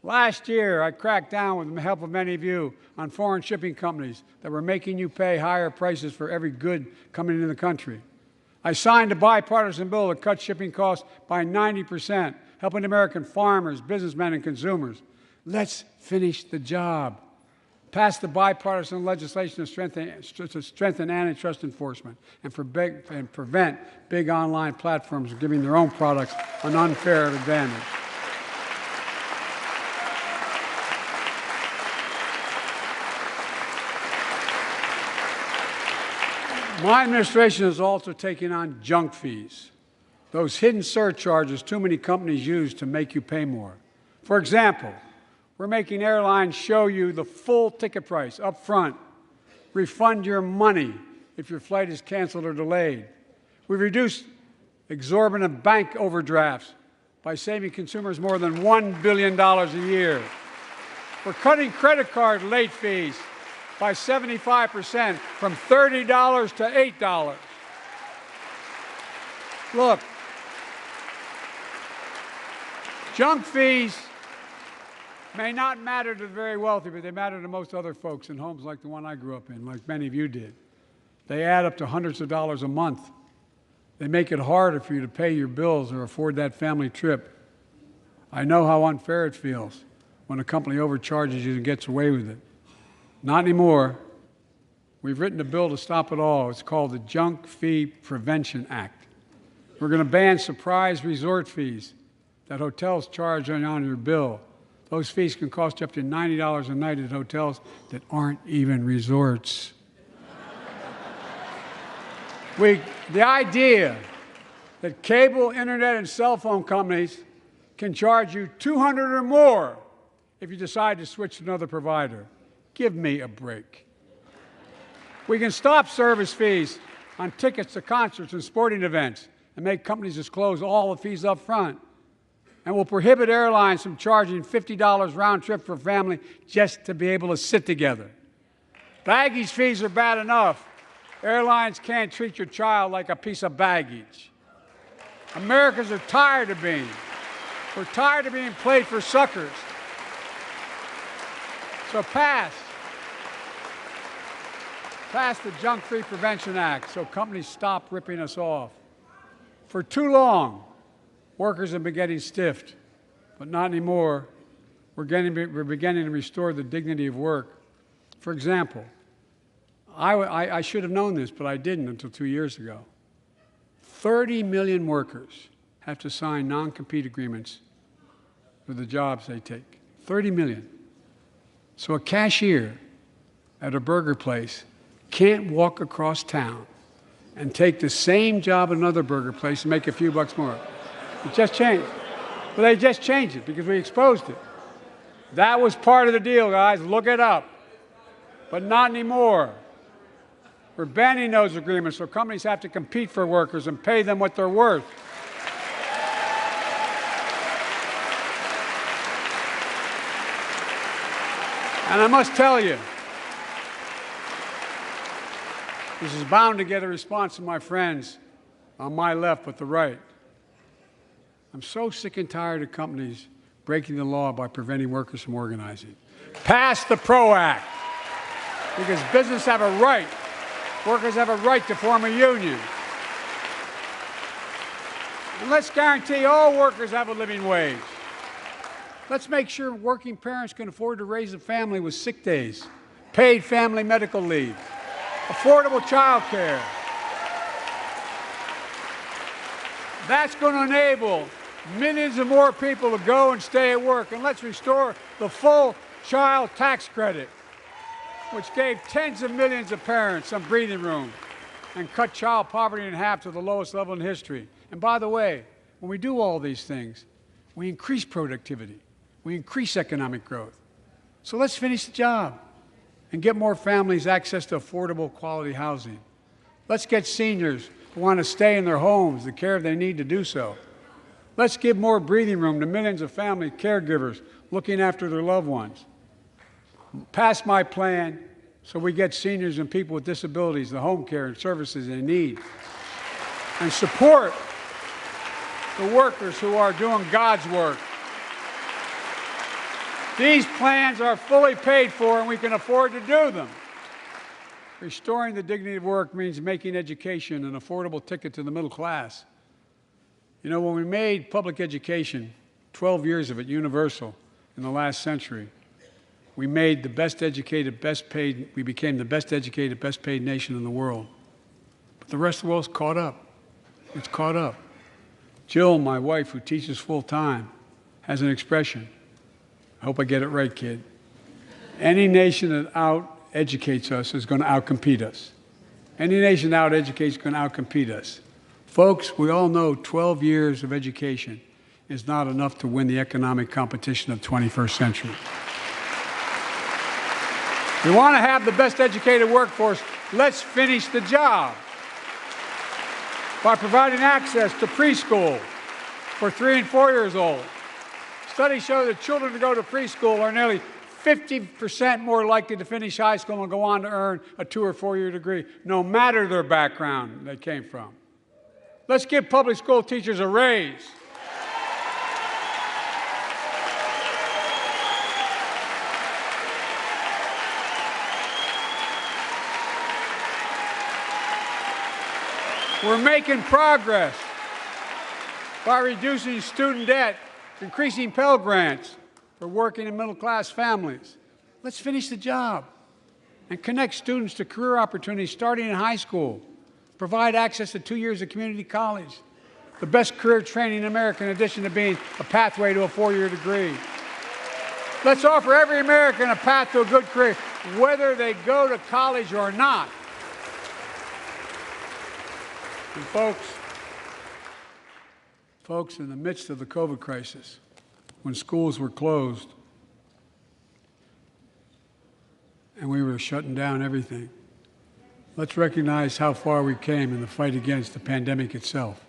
Last year, I cracked down with the help of many of you on foreign shipping companies that were making you pay higher prices for every good coming into the country. I signed a bipartisan bill that cut shipping costs by 90%, helping American farmers, businessmen, and consumers. Let's finish the job. Pass the bipartisan legislation to strengthen antitrust enforcement and prevent big online platforms from giving their own products an unfair advantage. My administration is also taking on junk fees, those hidden surcharges too many companies use to make you pay more. For example, we're making airlines show you the full ticket price up front, refund your money if your flight is canceled or delayed. We've reduced exorbitant bank overdrafts by saving consumers more than $1 billion a year. We're cutting credit card late fees by 75%, from $30 to $8. Look, junk fees may not matter to the very wealthy, but they matter to most other folks in homes like the one I grew up in, like many of you did. They add up to hundreds of dollars a month. They make it harder for you to pay your bills or afford that family trip. I know how unfair it feels when a company overcharges you and gets away with it. Not anymore. We've written a bill to stop it all. It's called the Junk Fee Prevention Act. We're going to ban surprise resort fees that hotels charge on your bill. Those fees can cost you up to $90 a night at hotels that aren't even resorts. The idea that cable, internet, and cell phone companies can charge you $200 or more if you decide to switch to another provider. Give me a break. We can stop service fees on tickets to concerts and sporting events and make companies disclose all the fees up front. And we'll prohibit airlines from charging $50 round trip for a family just to be able to sit together. Baggage fees are bad enough. Airlines can't treat your child like a piece of baggage. Americans are tired of being. We're tired of being played for suckers. So pass the Junk Fee Prevention Act so companies stop ripping us off. For too long, workers have been getting stiffed, but not anymore. We're beginning to restore the dignity of work. For example, I should have known this, but I didn't until 2 years ago. 30 million workers have to sign non-compete agreements for the jobs they take. 30 million. So a cashier at a burger place can't walk across town and take the same job at another burger place and make a few bucks more. It just changed. Well, they just changed it because we exposed it. That was part of the deal, guys. Look it up. But not anymore. We're banning those agreements so companies have to compete for workers and pay them what they're worth. And I must tell you, this is bound to get a response from my friends on my left but the right. I'm so sick and tired of companies breaking the law by preventing workers from organizing. Pass the PRO Act, because businesses have a right, workers have a right to form a union. And let's guarantee all workers have a living wage. Let's make sure working parents can afford to raise a family with sick days, paid family medical leave, affordable child care. That's going to enable millions of more people to go and stay at work. And let's restore the full child tax credit, which gave tens of millions of parents some breathing room and cut child poverty in half to the lowest level in history. And by the way, when we do all these things, we increase productivity. We increase economic growth. So let's finish the job and get more families access to affordable, quality housing. Let's get seniors who want to stay in their homes the care they need to do so. Let's give more breathing room to millions of family caregivers looking after their loved ones. Pass my plan so we get seniors and people with disabilities the home care and services they need. And support the workers who are doing God's work. These plans are fully paid for, and we can afford to do them. Restoring the dignity of work means making education an affordable ticket to the middle class. You know, when we made public education, 12 years of it, universal in the last century, we made the best educated, best paid, we became the best educated, best paid nation in the world. But the rest of the world's caught up. It's caught up. Jill, my wife, who teaches full time, has an expression. I hope I get it right, kid. Any nation that out-educates us is going to out-compete us. Any nation that out-educates is going to out-compete us. Folks, we all know 12 years of education is not enough to win the economic competition of the 21st century. We want to have the best educated workforce. Let's finish the job by providing access to preschool for 3 and 4 years old. Studies show that children who go to preschool are nearly 50% more likely to finish high school and go on to earn a 2- or 4-year degree, no matter their background they came from. Let's give public school teachers a raise. We're making progress by reducing student debt, increasing Pell Grants for working and middle-class families. Let's finish the job and connect students to career opportunities starting in high school. Provide access to 2 years of community college, the best career training in America, in addition to being a pathway to a 4-year degree. Let's offer every American a path to a good career, whether they go to college or not. And folks, in the midst of the COVID crisis, when schools were closed and we were shutting down everything, let's recognize how far we came in the fight against the pandemic itself.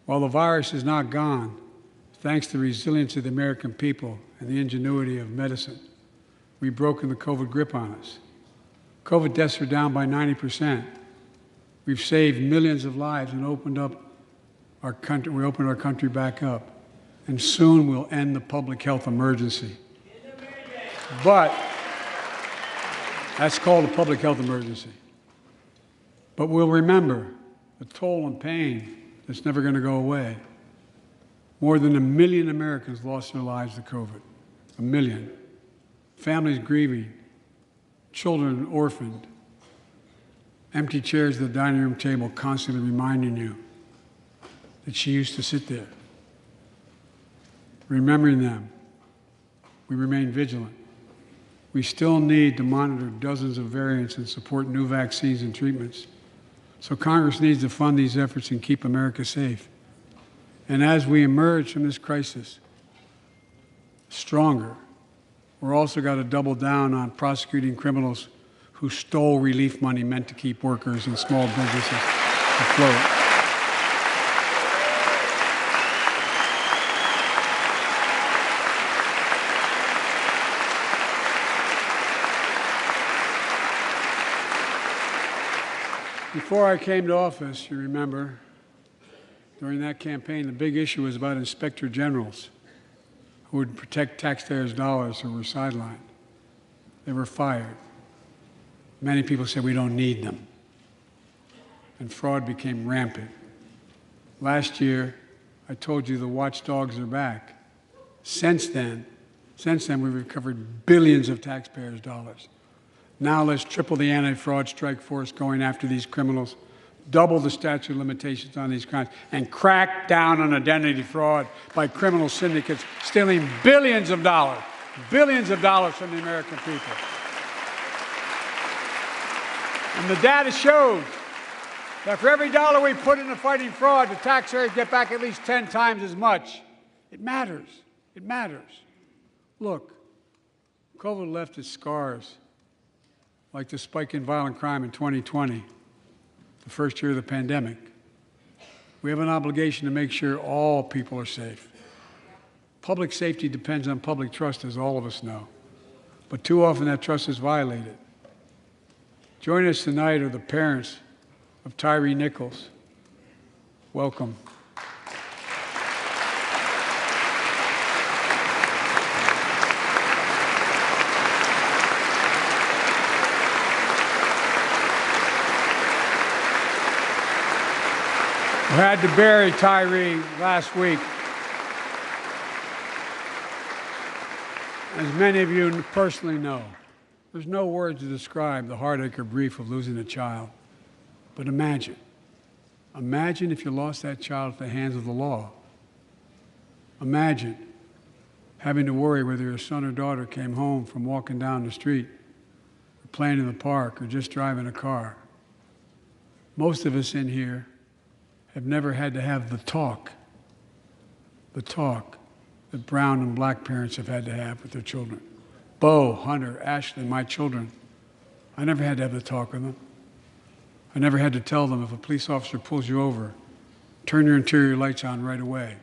While the virus is not gone, thanks to the resilience of the American people and the ingenuity of medicine, we've broken the COVID grip on us. COVID deaths are down by 90%. We've saved millions of lives and opened up our country. We opened our country back up. And soon we'll end the public health emergency. But that's called a public health emergency. But we'll remember the toll and pain that's never going to go away. More than 1 million Americans lost their lives to COVID. 1 million. Families grieving, children orphaned, empty chairs at the dining room table constantly reminding you that she used to sit there. Remembering them, we remain vigilant. We still need to monitor dozens of variants and support new vaccines and treatments. So Congress needs to fund these efforts and keep America safe. And as we emerge from this crisis stronger, we're also got to double down on prosecuting criminals who stole relief money meant to keep workers and small businesses afloat. Before I came to office, you remember, during that campaign, the big issue was about inspector generals who would protect taxpayers' dollars who were sidelined. They were fired. Many people said we don't need them. And fraud became rampant. Last year, I told you the watchdogs are back. Since then, we've recovered billions of taxpayers' dollars. Now let's triple the anti-fraud strike force going after these criminals, double the statute of limitations on these crimes, and crack down on identity fraud by criminal syndicates stealing billions of dollars from the American people. And the data shows that for every dollar we put into fighting fraud, the taxpayers get back at least 10 times as much. It matters. It matters. Look, COVID left its scars, like the spike in violent crime in 2020, the first year of the pandemic. We have an obligation to make sure all people are safe. Public safety depends on public trust, as all of us know. But too often that trust is violated. Joining us tonight are the parents of Tyre Nichols. Welcome. We had to bury Tyre last week. As many of you personally know, there's no words to describe the heartache or grief of losing a child. But imagine if you lost that child at the hands of the law. Imagine having to worry whether your son or daughter came home from walking down the street, or playing in the park, or just driving a car. Most of us in here have never had to have the talk that brown and black parents have had to have with their children. Bo, Hunter, Ashley, my children, I never had to have the talk with them. I never had to tell them if a police officer pulls you over, turn your interior lights on right away.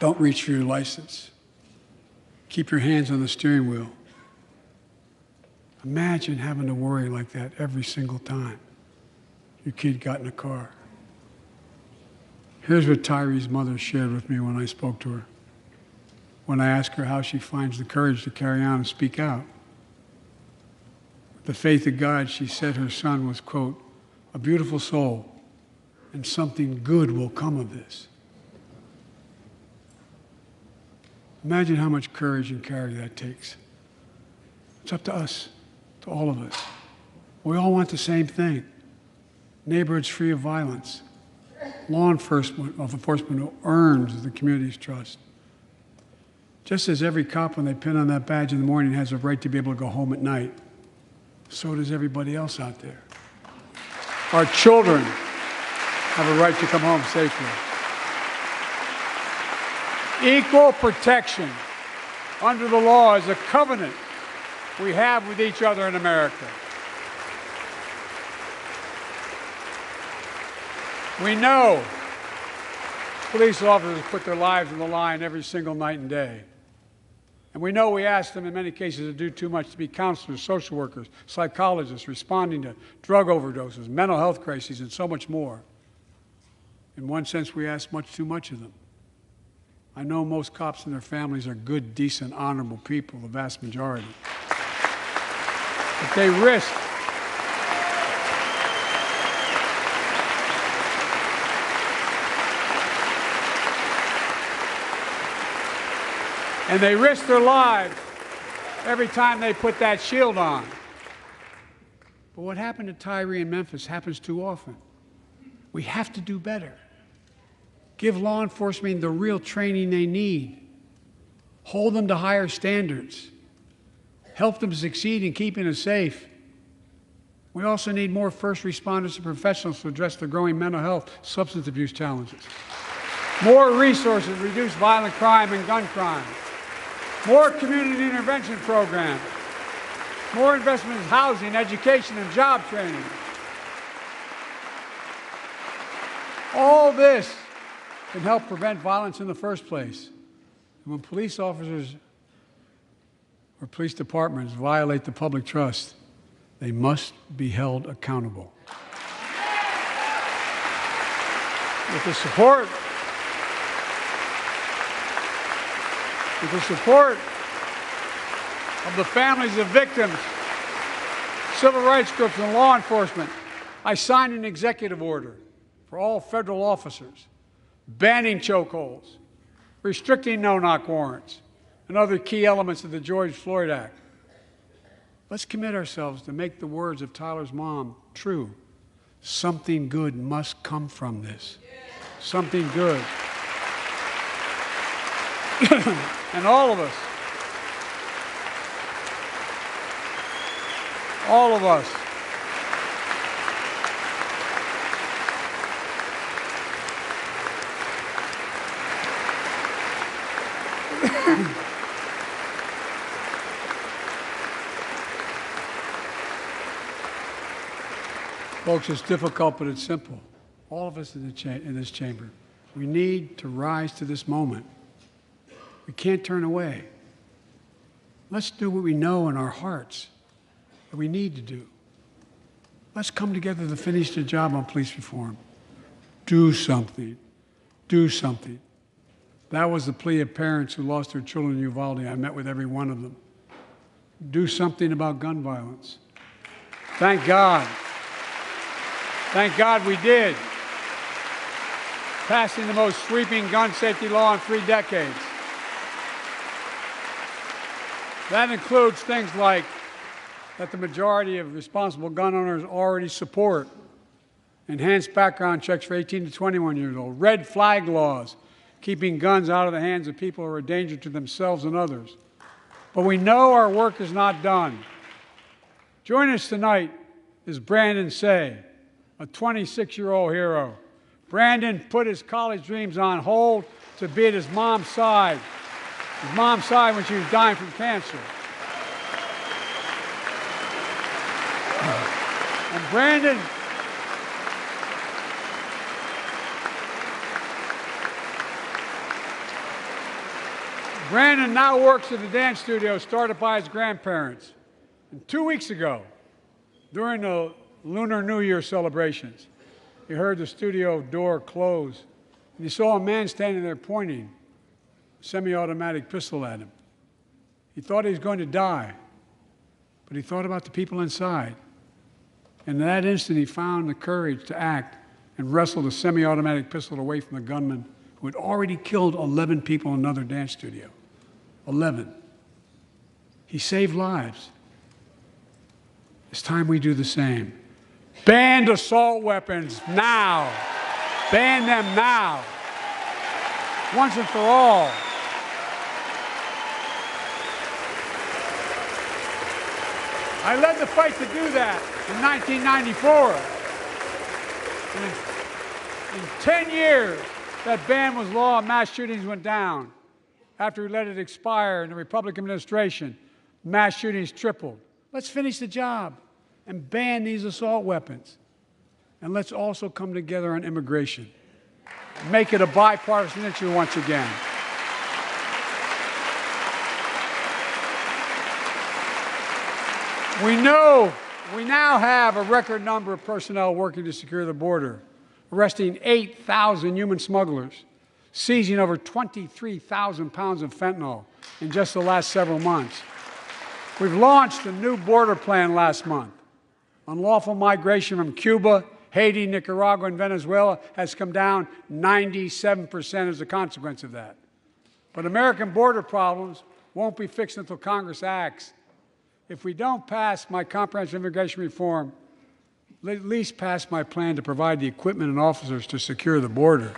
Don't reach for your license. Keep your hands on the steering wheel. Imagine having to worry like that every single time your kid got in a car. Here's what Tyre's mother shared with me when I spoke to her. When I asked her how she finds the courage to carry on and speak out. With the faith of God, she said her son was, quote, a beautiful soul, and something good will come of this. Imagine how much courage and character that takes. It's up to us, to all of us. We all want the same thing. Neighborhoods free of violence. Law enforcement who earns the community's trust. Just as every cop, when they pin on that badge in the morning, has a right to be able to go home at night, so does everybody else out there. Our children have a right to come home safely. Equal protection under the law is a covenant we have with each other in America. We know police officers put their lives on the line every single night and day. And we know we ask them in many cases to do too much, to be counselors, social workers, psychologists, responding to drug overdoses, mental health crises, and so much more. In one sense, we ask much too much of them. I know most cops and their families are good, decent, honorable people, the vast majority. But they risk their lives every time they put that shield on. But what happened to Tyre in Memphis happens too often. We have to do better. Give law enforcement the real training they need. Hold them to higher standards. Help them succeed in keeping us safe. We also need more first responders and professionals to address the growing mental health, substance abuse challenges. More resources to reduce violent crime and gun crime. More community intervention programs. More investment in housing, education, and job training. All this can help prevent violence in the first place. And when police officers or police departments violate the public trust, they must be held accountable. With the support of the families of victims, civil rights groups, and law enforcement, I signed an executive order for all federal officers, banning chokeholds, restricting no-knock warrants, and other key elements of the George Floyd Act. Let's commit ourselves to make the words of Tyler's mom true. Something good must come from this. Something good. And all of us, folks, it's difficult, but it's simple. All of us in this chamber, we need to rise to this moment. We can't turn away. Let's do what we know in our hearts that we need to do. Let's come together to finish the job on police reform. Do something. Do something. That was the plea of parents who lost their children in Uvalde. I met with every one of them. Do something about gun violence. Thank God. Thank God we did. Passing the most sweeping gun safety law in 3 decades. That includes things like that the majority of responsible gun owners already support. Enhanced background checks for 18 to 21 years old. Red flag laws, keeping guns out of the hands of people who are a danger to themselves and others. But we know our work is not done. Joining us tonight is Brandon Say, a 26-year-old hero. Brandon put his college dreams on hold to be at his mom's side. His mom's side when she was dying from cancer. And Brandon now works at a dance studio started by his grandparents. And 2 weeks ago, during the Lunar New Year celebrations, he heard the studio door close, and he saw a man standing there pointing a semi-automatic pistol at him. He thought he was going to die, but he thought about the people inside. And in that instant, he found the courage to act and wrestled a semi-automatic pistol away from the gunman who had already killed 11 people in another dance studio. 11. He saved lives. It's time we do the same. Ban assault weapons now. Ban them now. Once and for all. I led the fight to do that in 1994. And in 10 years, that ban was law and mass shootings went down. After we let it expire in the Republican administration, mass shootings tripled. Let's finish the job and ban these assault weapons. And let's also come together on immigration. Make it a bipartisan issue once again. We now have a record number of personnel working to secure the border, arresting 8,000 human smugglers, seizing over 23,000 pounds of fentanyl in just the last several months. We've launched a new border plan last month. Unlawful migration from Cuba, Haiti, Nicaragua, and Venezuela has come down 97% as a consequence of that. But American border problems won't be fixed until Congress acts. If we don't pass my comprehensive immigration reform, at least pass my plan to provide the equipment and officers to secure the border.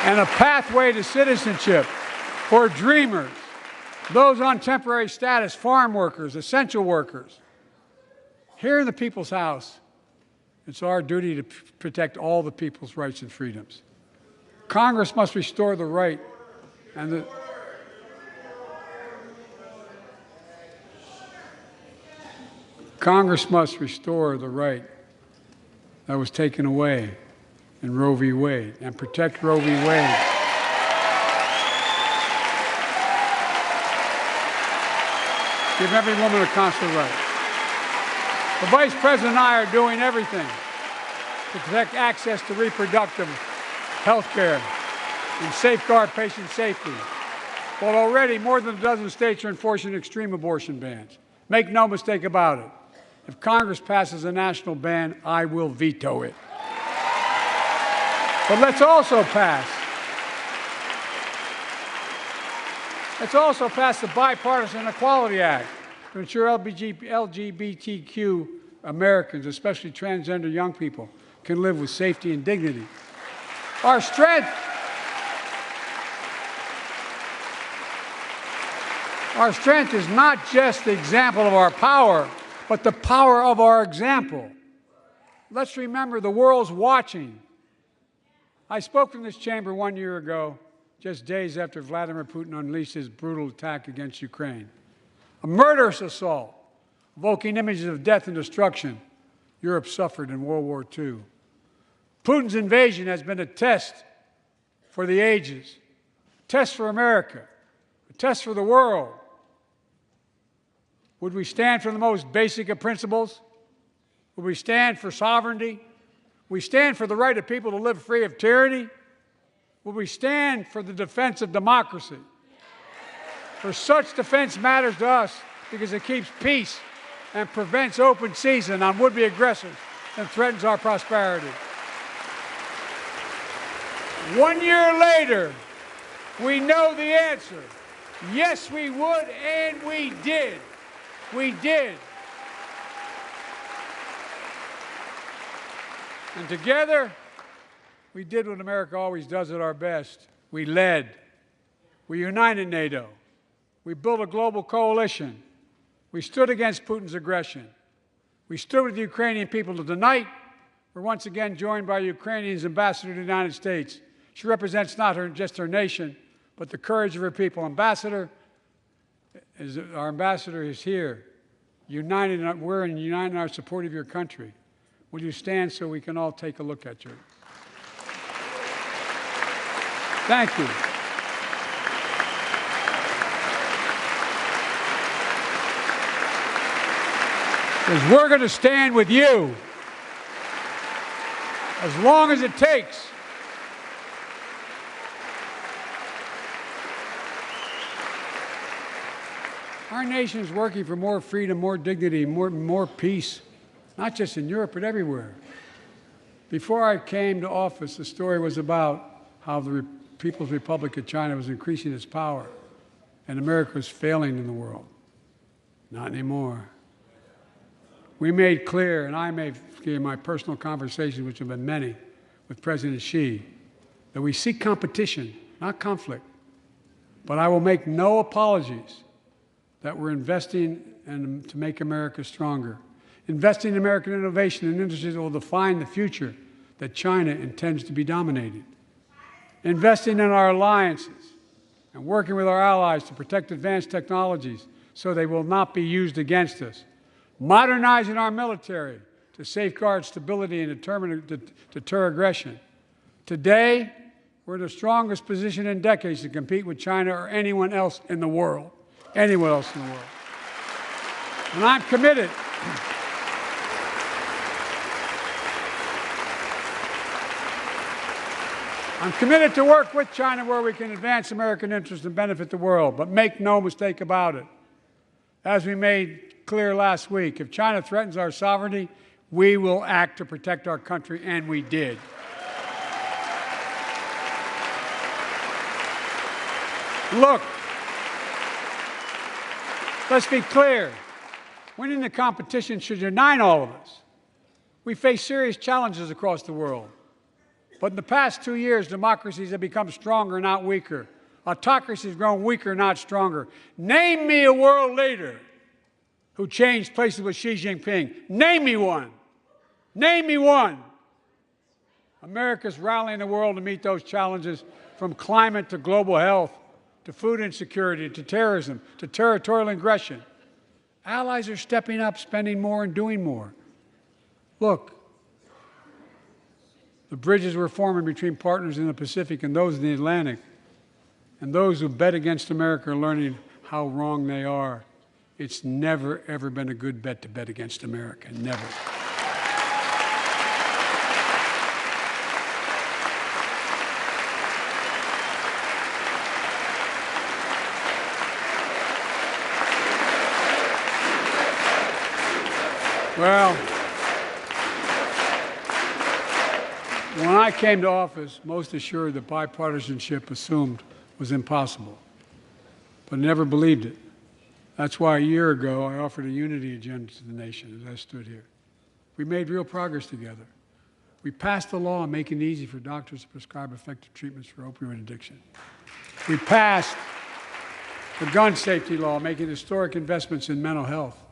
And a pathway to citizenship for dreamers, those on temporary status, farm workers, essential workers. Here in the People's House, it's our duty to protect all the people's rights and freedoms. Congress must restore the right and Congress must restore the right that was taken away in Roe v. Wade and protect Roe v. Wade. Give every woman a consular right. The Vice President and I are doing everything to protect access to reproductive health care and safeguard patient safety. But already more than a dozen states are enforcing extreme abortion bans. Make no mistake about it. If Congress passes a national ban, I will veto it. But let's also pass the Bipartisan Equality Act to ensure LGBTQ Americans, especially transgender young people, can live with safety and dignity. Our strength is not just the example of our power, but the power of our example. Let's remember the world's watching. I spoke in this chamber 1 year ago, just days after Vladimir Putin unleashed his brutal attack against Ukraine. A murderous assault, evoking images of death and destruction Europe suffered in World War II. Putin's invasion has been a test for the ages, a test for America, a test for the world. Would we stand for the most basic of principles? Would we stand for sovereignty? Would we stand for the right of people to live free of tyranny? Would we stand for the defense of democracy? For such defense matters to us because it keeps peace and prevents open season on would-be aggressors and threatens our prosperity. 1 year later, we know the answer. Yes, we would, and we did. We did. And together, we did what America always does at our best. We led. We united NATO. We built a global coalition. We stood against Putin's aggression. We stood with the Ukrainian people. Tonight, we're once again joined by Ukraine's ambassador to the United States. She represents not just her nation, but the courage of her people. Our ambassador is here, we're united in our support of your country. Will you stand so we can all take a look at you? Thank you. Because we're going to stand with you as long as it takes. Our nation is working for more freedom, more dignity, more peace, not just in Europe, but everywhere. Before I came to office, the story was about how the People's Republic of China was increasing its power, and America was failing in the world. Not anymore. We made clear, and I made clear in my personal conversations, which have been many, with President Xi, that we seek competition, not conflict. But I will make no apologies that we're investing to make America stronger. Investing in American innovation and industries that will define the future that China intends to be dominating. Investing in our alliances and working with our allies to protect advanced technologies so they will not be used against us. Modernizing our military to safeguard stability and deter aggression. Today, we're in the strongest position in decades to compete with China or anyone else in the world. Anyone else in the world. And I'm committed. I'm committed to work with China where we can advance American interests and benefit the world. But make no mistake about it. As we made clear last week, if China threatens our sovereignty, we will act to protect our country, and we did. Look, let's be clear. Winning the competition should unite all of us. We face serious challenges across the world. But in the past 2 years, democracies have become stronger, not weaker. Autocracies have grown weaker, not stronger. Name me a world leader who changed places with Xi Jinping. Name me one. Name me one. America's rallying the world to meet those challenges, from climate to global health, to food insecurity, to terrorism, to territorial aggression. Allies are stepping up, spending more and doing more. Look, the bridges we're forming between partners in the Pacific and those in the Atlantic, and those who bet against America are learning how wrong they are. It's never, ever been a good bet to bet against America. Never. Well, when I came to office, most assured that bipartisanship assumed was impossible, but never believed it. That's why a year ago I offered a unity agenda to the nation as I stood here. We made real progress together. We passed a law making it easy for doctors to prescribe effective treatments for opioid addiction. We passed the gun safety law, making historic investments in mental health.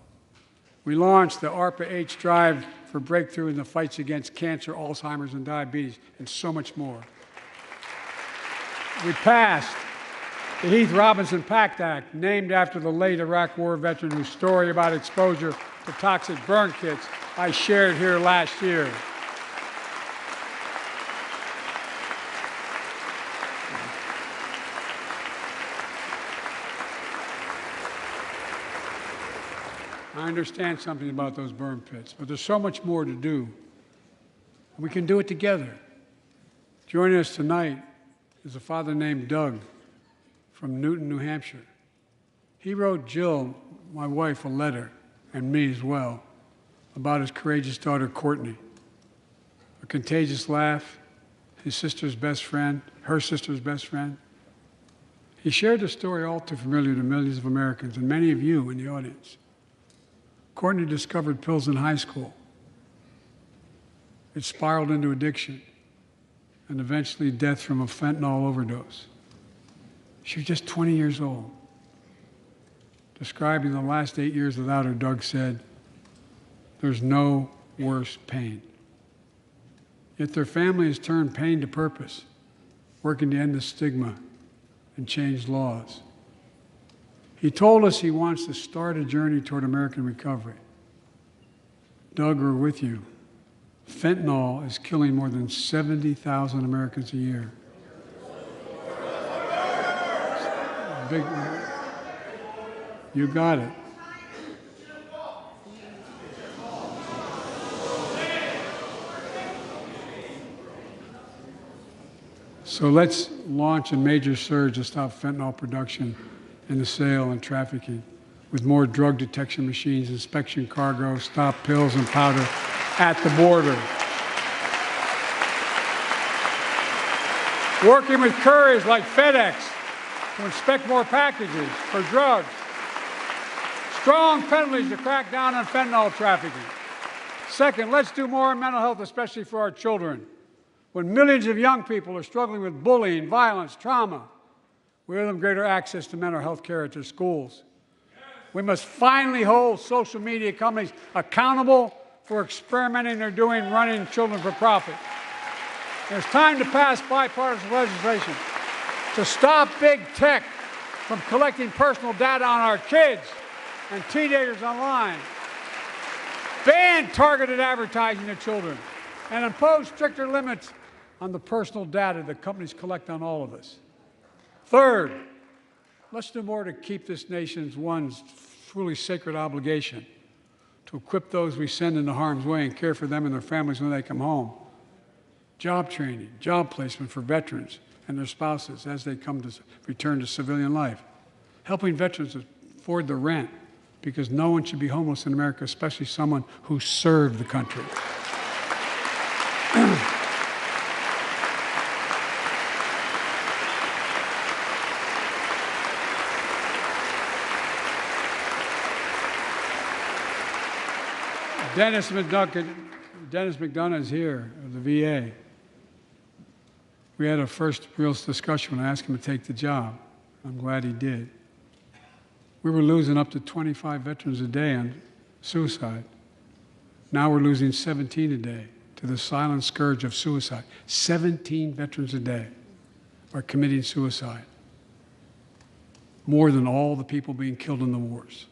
We launched the ARPA-H drive for breakthrough in the fights against cancer, Alzheimer's, and diabetes, and so much more. We passed the Heath Robinson PACT Act, named after the late Iraq War veteran whose story about exposure to toxic burn kits I shared here last year. I understand something about those burn pits, but there's so much more to do. We can do it together. Joining us tonight is a father named Doug from Newton, New Hampshire. He wrote Jill, my wife, a letter, and me as well, about his courageous daughter, Courtney. A contagious laugh, his sister's best friend, her sister's best friend. He shared a story all too familiar to millions of Americans and many of you in the audience. Courtney discovered pills in high school. It spiraled into addiction and eventually death from a fentanyl overdose. She was just 20 years old. Describing the last 8 years without her, Doug said, "There's no worse pain." Yet their family has turned pain to purpose, working to end the stigma and change laws. He told us he wants to start a journey toward American recovery. Doug, we're with you. Fentanyl is killing more than 70,000 Americans a year. Big, you got it. So let's launch a major surge to stop fentanyl production and the sale and trafficking, with more drug detection machines, inspection cargo, stop pills and powder at the border. Working with couriers like FedEx to inspect more packages for drugs. Strong penalties to crack down on fentanyl trafficking. Second, let's do more on mental health, especially for our children. When millions of young people are struggling with bullying, violence, trauma, we owe them greater access to mental health care at their schools. We must finally hold social media companies accountable for experimenting they're doing running children for profit. There's time to pass bipartisan legislation to stop big tech from collecting personal data on our kids and teenagers online, ban targeted advertising to children, and impose stricter limits on the personal data that companies collect on all of us. Third, let's do more to keep this nation's one truly sacred obligation to equip those we send into harm's way and care for them and their families when they come home. Job training, job placement for veterans and their spouses as they come to return to civilian life. Helping veterans afford the rent, because no one should be homeless in America, especially someone who served the country. Dennis McDonough is here of the VA. We had a first real discussion when I asked him to take the job. I'm glad he did. We were losing up to 25 veterans a day on suicide. Now we're losing 17 a day to the silent scourge of suicide. 17 veterans a day are committing suicide. More than all the people being killed in the wars.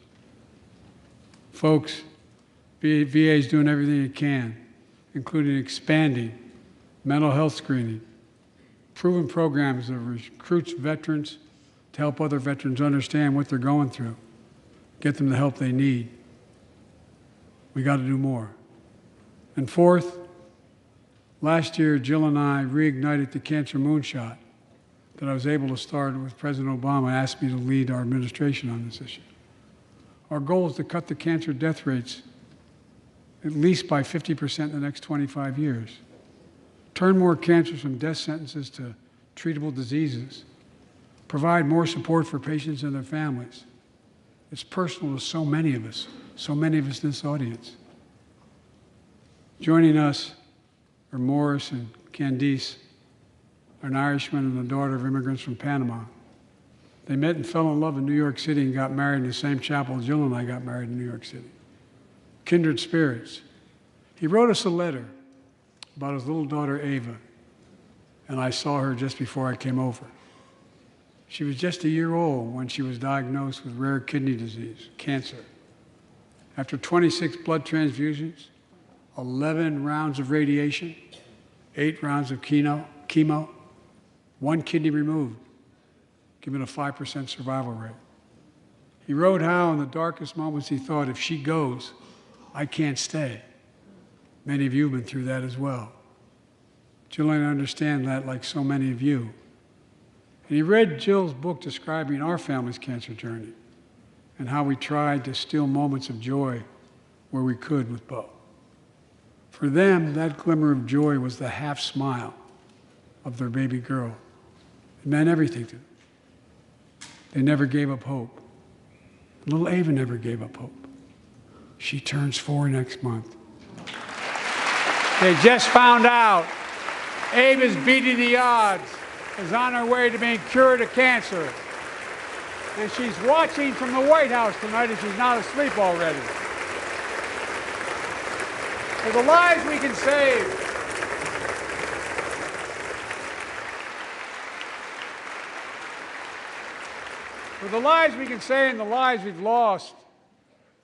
Folks, VA is doing everything it can, including expanding mental health screening, proven programs that recruits veterans to help other veterans understand what they're going through, get them the help they need. We got to do more. And fourth, last year, Jill and I reignited the cancer moonshot that I was able to start with President Obama asked me to lead our administration on this issue. Our goal is to cut the cancer death rates at least by 50% in the next 25 years. Turn more cancers from death sentences to treatable diseases. Provide more support for patients and their families. It's personal to so many of us in this audience. Joining us are Morris and Candice, an Irishman and the daughter of immigrants from Panama. They met and fell in love in New York City and got married in the same chapel Jill and I got married in New York City. Kindred spirits. He wrote us a letter about his little daughter, Ava, and I saw her just before I came over. She was just a year old when she was diagnosed with rare kidney disease, cancer. After 26 blood transfusions, 11 rounds of radiation, 8 rounds of chemo, 1 kidney removed, given a 5% survival rate. He wrote how in the darkest moments he thought, if she goes, I can't stay. Many of you have been through that as well. Jill and I understand that like so many of you. And he read Jill's book describing our family's cancer journey and how we tried to steal moments of joy where we could with Bo. For them, that glimmer of joy was the half smile of their baby girl. It meant everything to them. They never gave up hope. Little Ava never gave up hope. She turns 4 next month. They just found out Ava's beating the odds, is on her way to being cured of cancer. And she's watching from the White House tonight if she's not asleep already. For the lives we can save. For the lives we can save and the lives we've lost,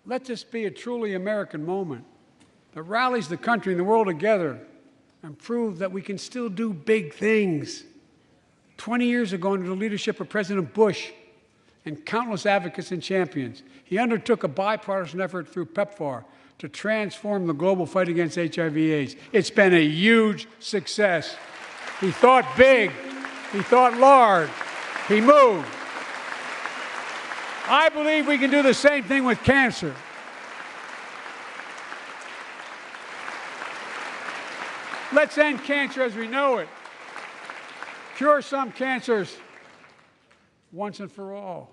let this be a truly American moment that rallies the country and the world together and proves that we can still do big things. 20 years ago, under the leadership of President Bush and countless advocates and champions, he undertook a bipartisan effort through PEPFAR to transform the global fight against HIV/AIDS. It's been a huge success. He thought big. He thought large. He moved. I believe we can do the same thing with cancer. Let's end cancer as we know it. Cure some cancers once and for all.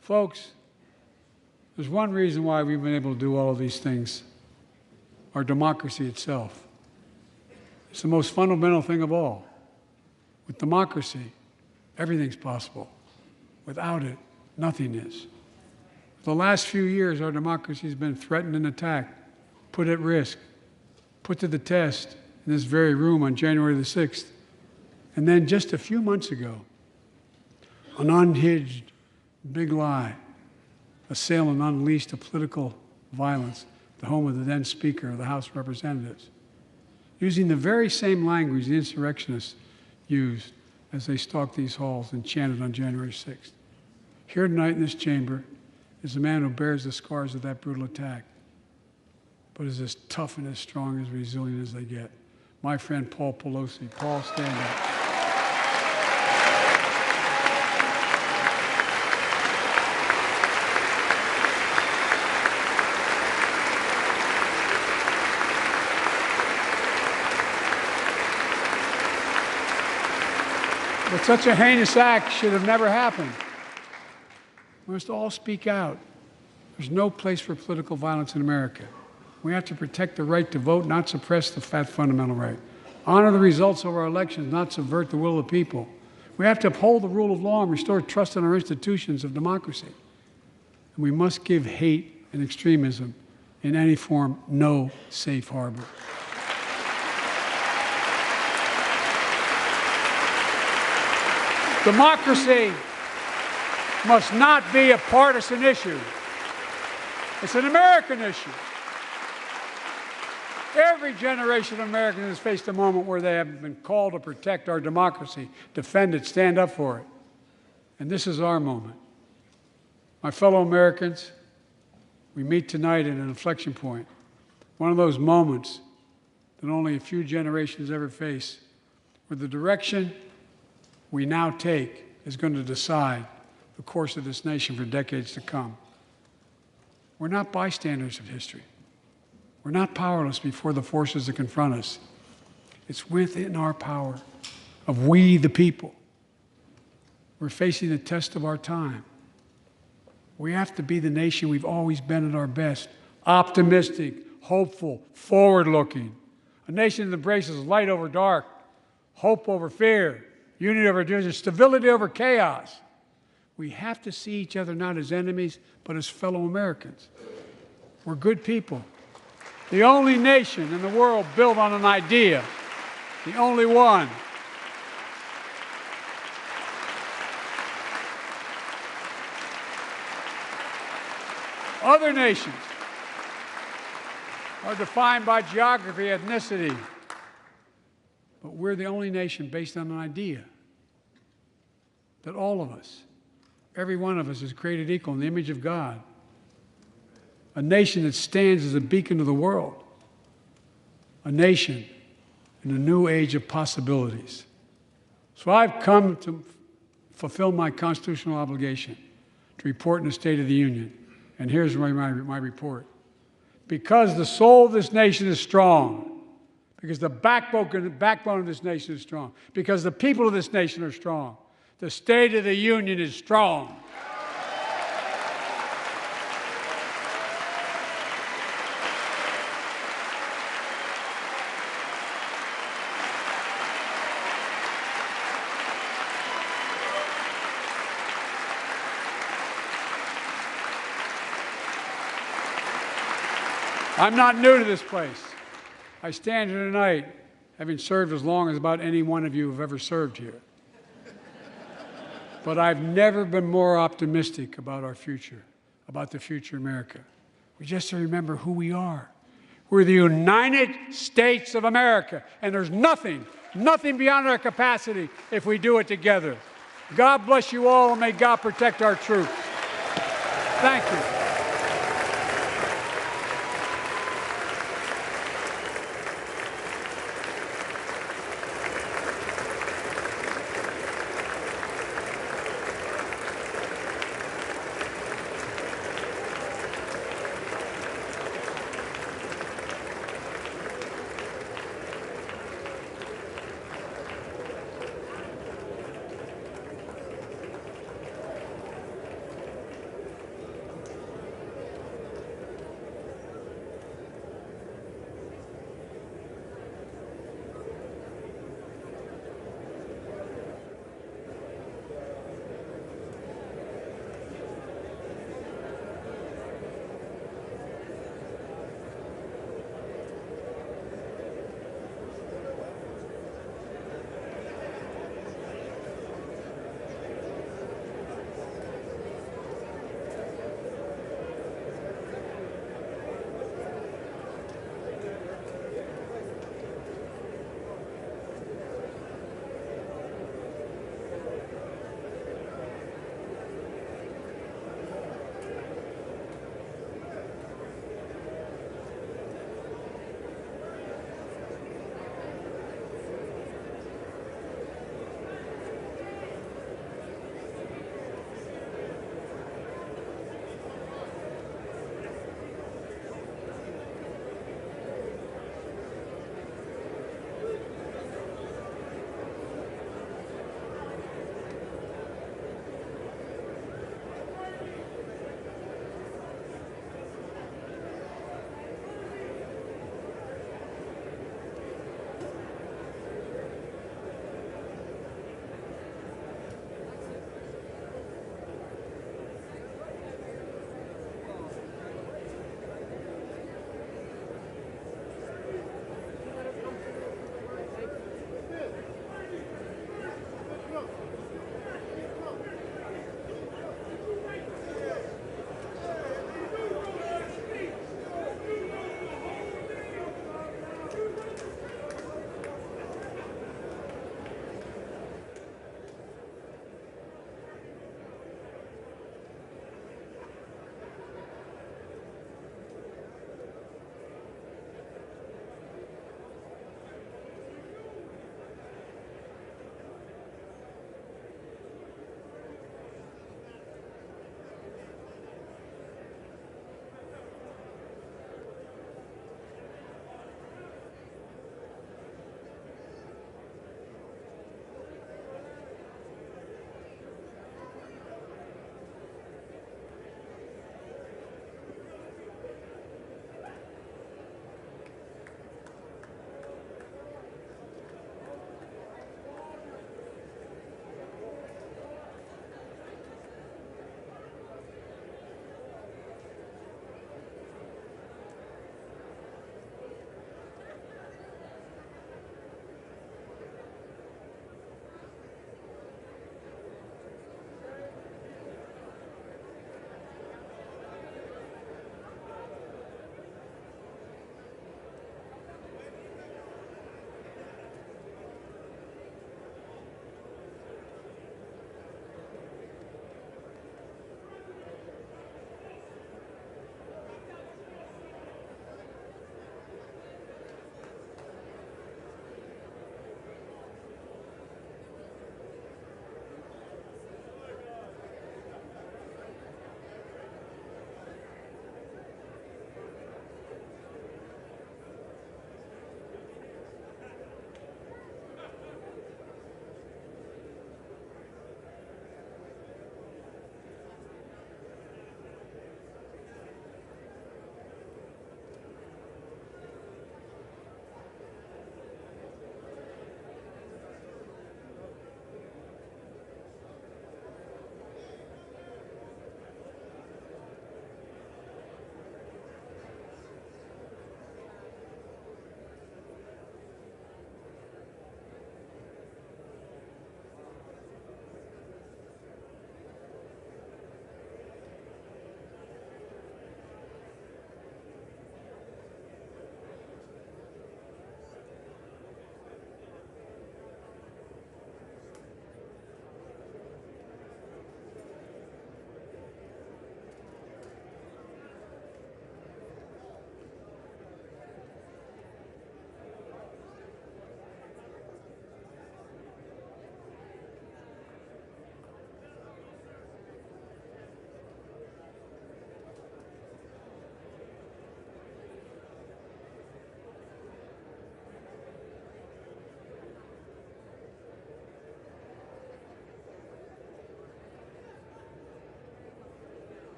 Folks, there's one reason why we've been able to do all of these things. Our democracy itself. It's the most fundamental thing of all. With democracy, everything's possible. Without it, nothing is. For the last few years, our democracy has been threatened and attacked, put at risk, put to the test in this very room on January the 6th. And then just a few months ago, an unhinged big lie, assailant unleashed a political violence, the home of the then Speaker of the House of Representatives, using the very same language the insurrectionists used as they stalked these halls and chanted on January 6th. Here tonight in this chamber is a man who bears the scars of that brutal attack, but is as tough and as strong and as resilient as they get. My friend Paul Pelosi. Paul, stand up. But such a heinous act should have never happened. We must all speak out. There's no place for political violence in America. We have to protect the right to vote, not suppress the fundamental right. Honor the results of our elections, not subvert the will of the people. We have to uphold the rule of law and restore trust in our institutions of democracy. And we must give hate and extremism in any form no safe harbor. Democracy must not be a partisan issue. It's an American issue. Every generation of Americans has faced a moment where they have been called to protect our democracy, defend it, stand up for it. And this is our moment. My fellow Americans, we meet tonight at an inflection point, one of those moments that only a few generations ever face, where the direction we now take is going to decide the course of this nation for decades to come. We're not bystanders of history. We're not powerless before the forces that confront us. It's within our power of we, the people. We're facing the test of our time. We have to be the nation we've always been at our best, optimistic, hopeful, forward-looking. A nation that embraces light over dark, hope over fear, unity over division, stability over chaos. We have to see each other not as enemies, but as fellow Americans. We're good people. The only nation in the world built on an idea, the only one. Other nations are defined by geography, ethnicity, but we're the only nation based on an idea that all of us, every one of us, is created equal in the image of God. A nation that stands as a beacon to the world. A nation in a new age of possibilities. So I've come to fulfill my constitutional obligation to report in the State of the Union. And here's my report. Because the soul of this nation is strong, because the backbone of this nation is strong, because the people of this nation are strong, the State of the Union is strong. I'm not new to this place. I stand here tonight having served as long as about any one of you have ever served here. But I've never been more optimistic about our future, about the future of America. We just have to remember who we are. We're the United States of America, and there's nothing beyond our capacity if we do it together. God bless you all, and may God protect our troops. Thank you.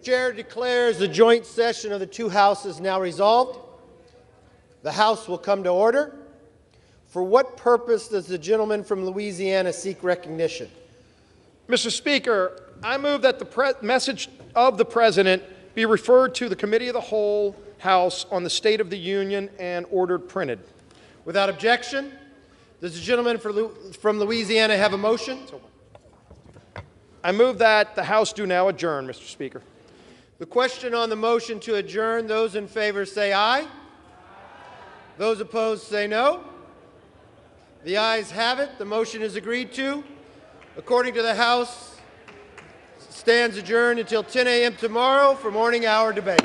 Chair declares the joint session of the two houses now resolved. The House will come to order. For what purpose does the gentleman from Louisiana seek recognition? Mr. Speaker, I move that the message of the President be referred to the Committee of the Whole House on the State of the Union and ordered printed. Without objection, does the gentleman from Louisiana have a motion? I move that the House do now adjourn, Mr. Speaker. The question on the motion to adjourn, those in favor say aye. Those opposed say no. The ayes have it. The motion is agreed to. According to the House, stands adjourned until 10 a.m. tomorrow for morning hour debate.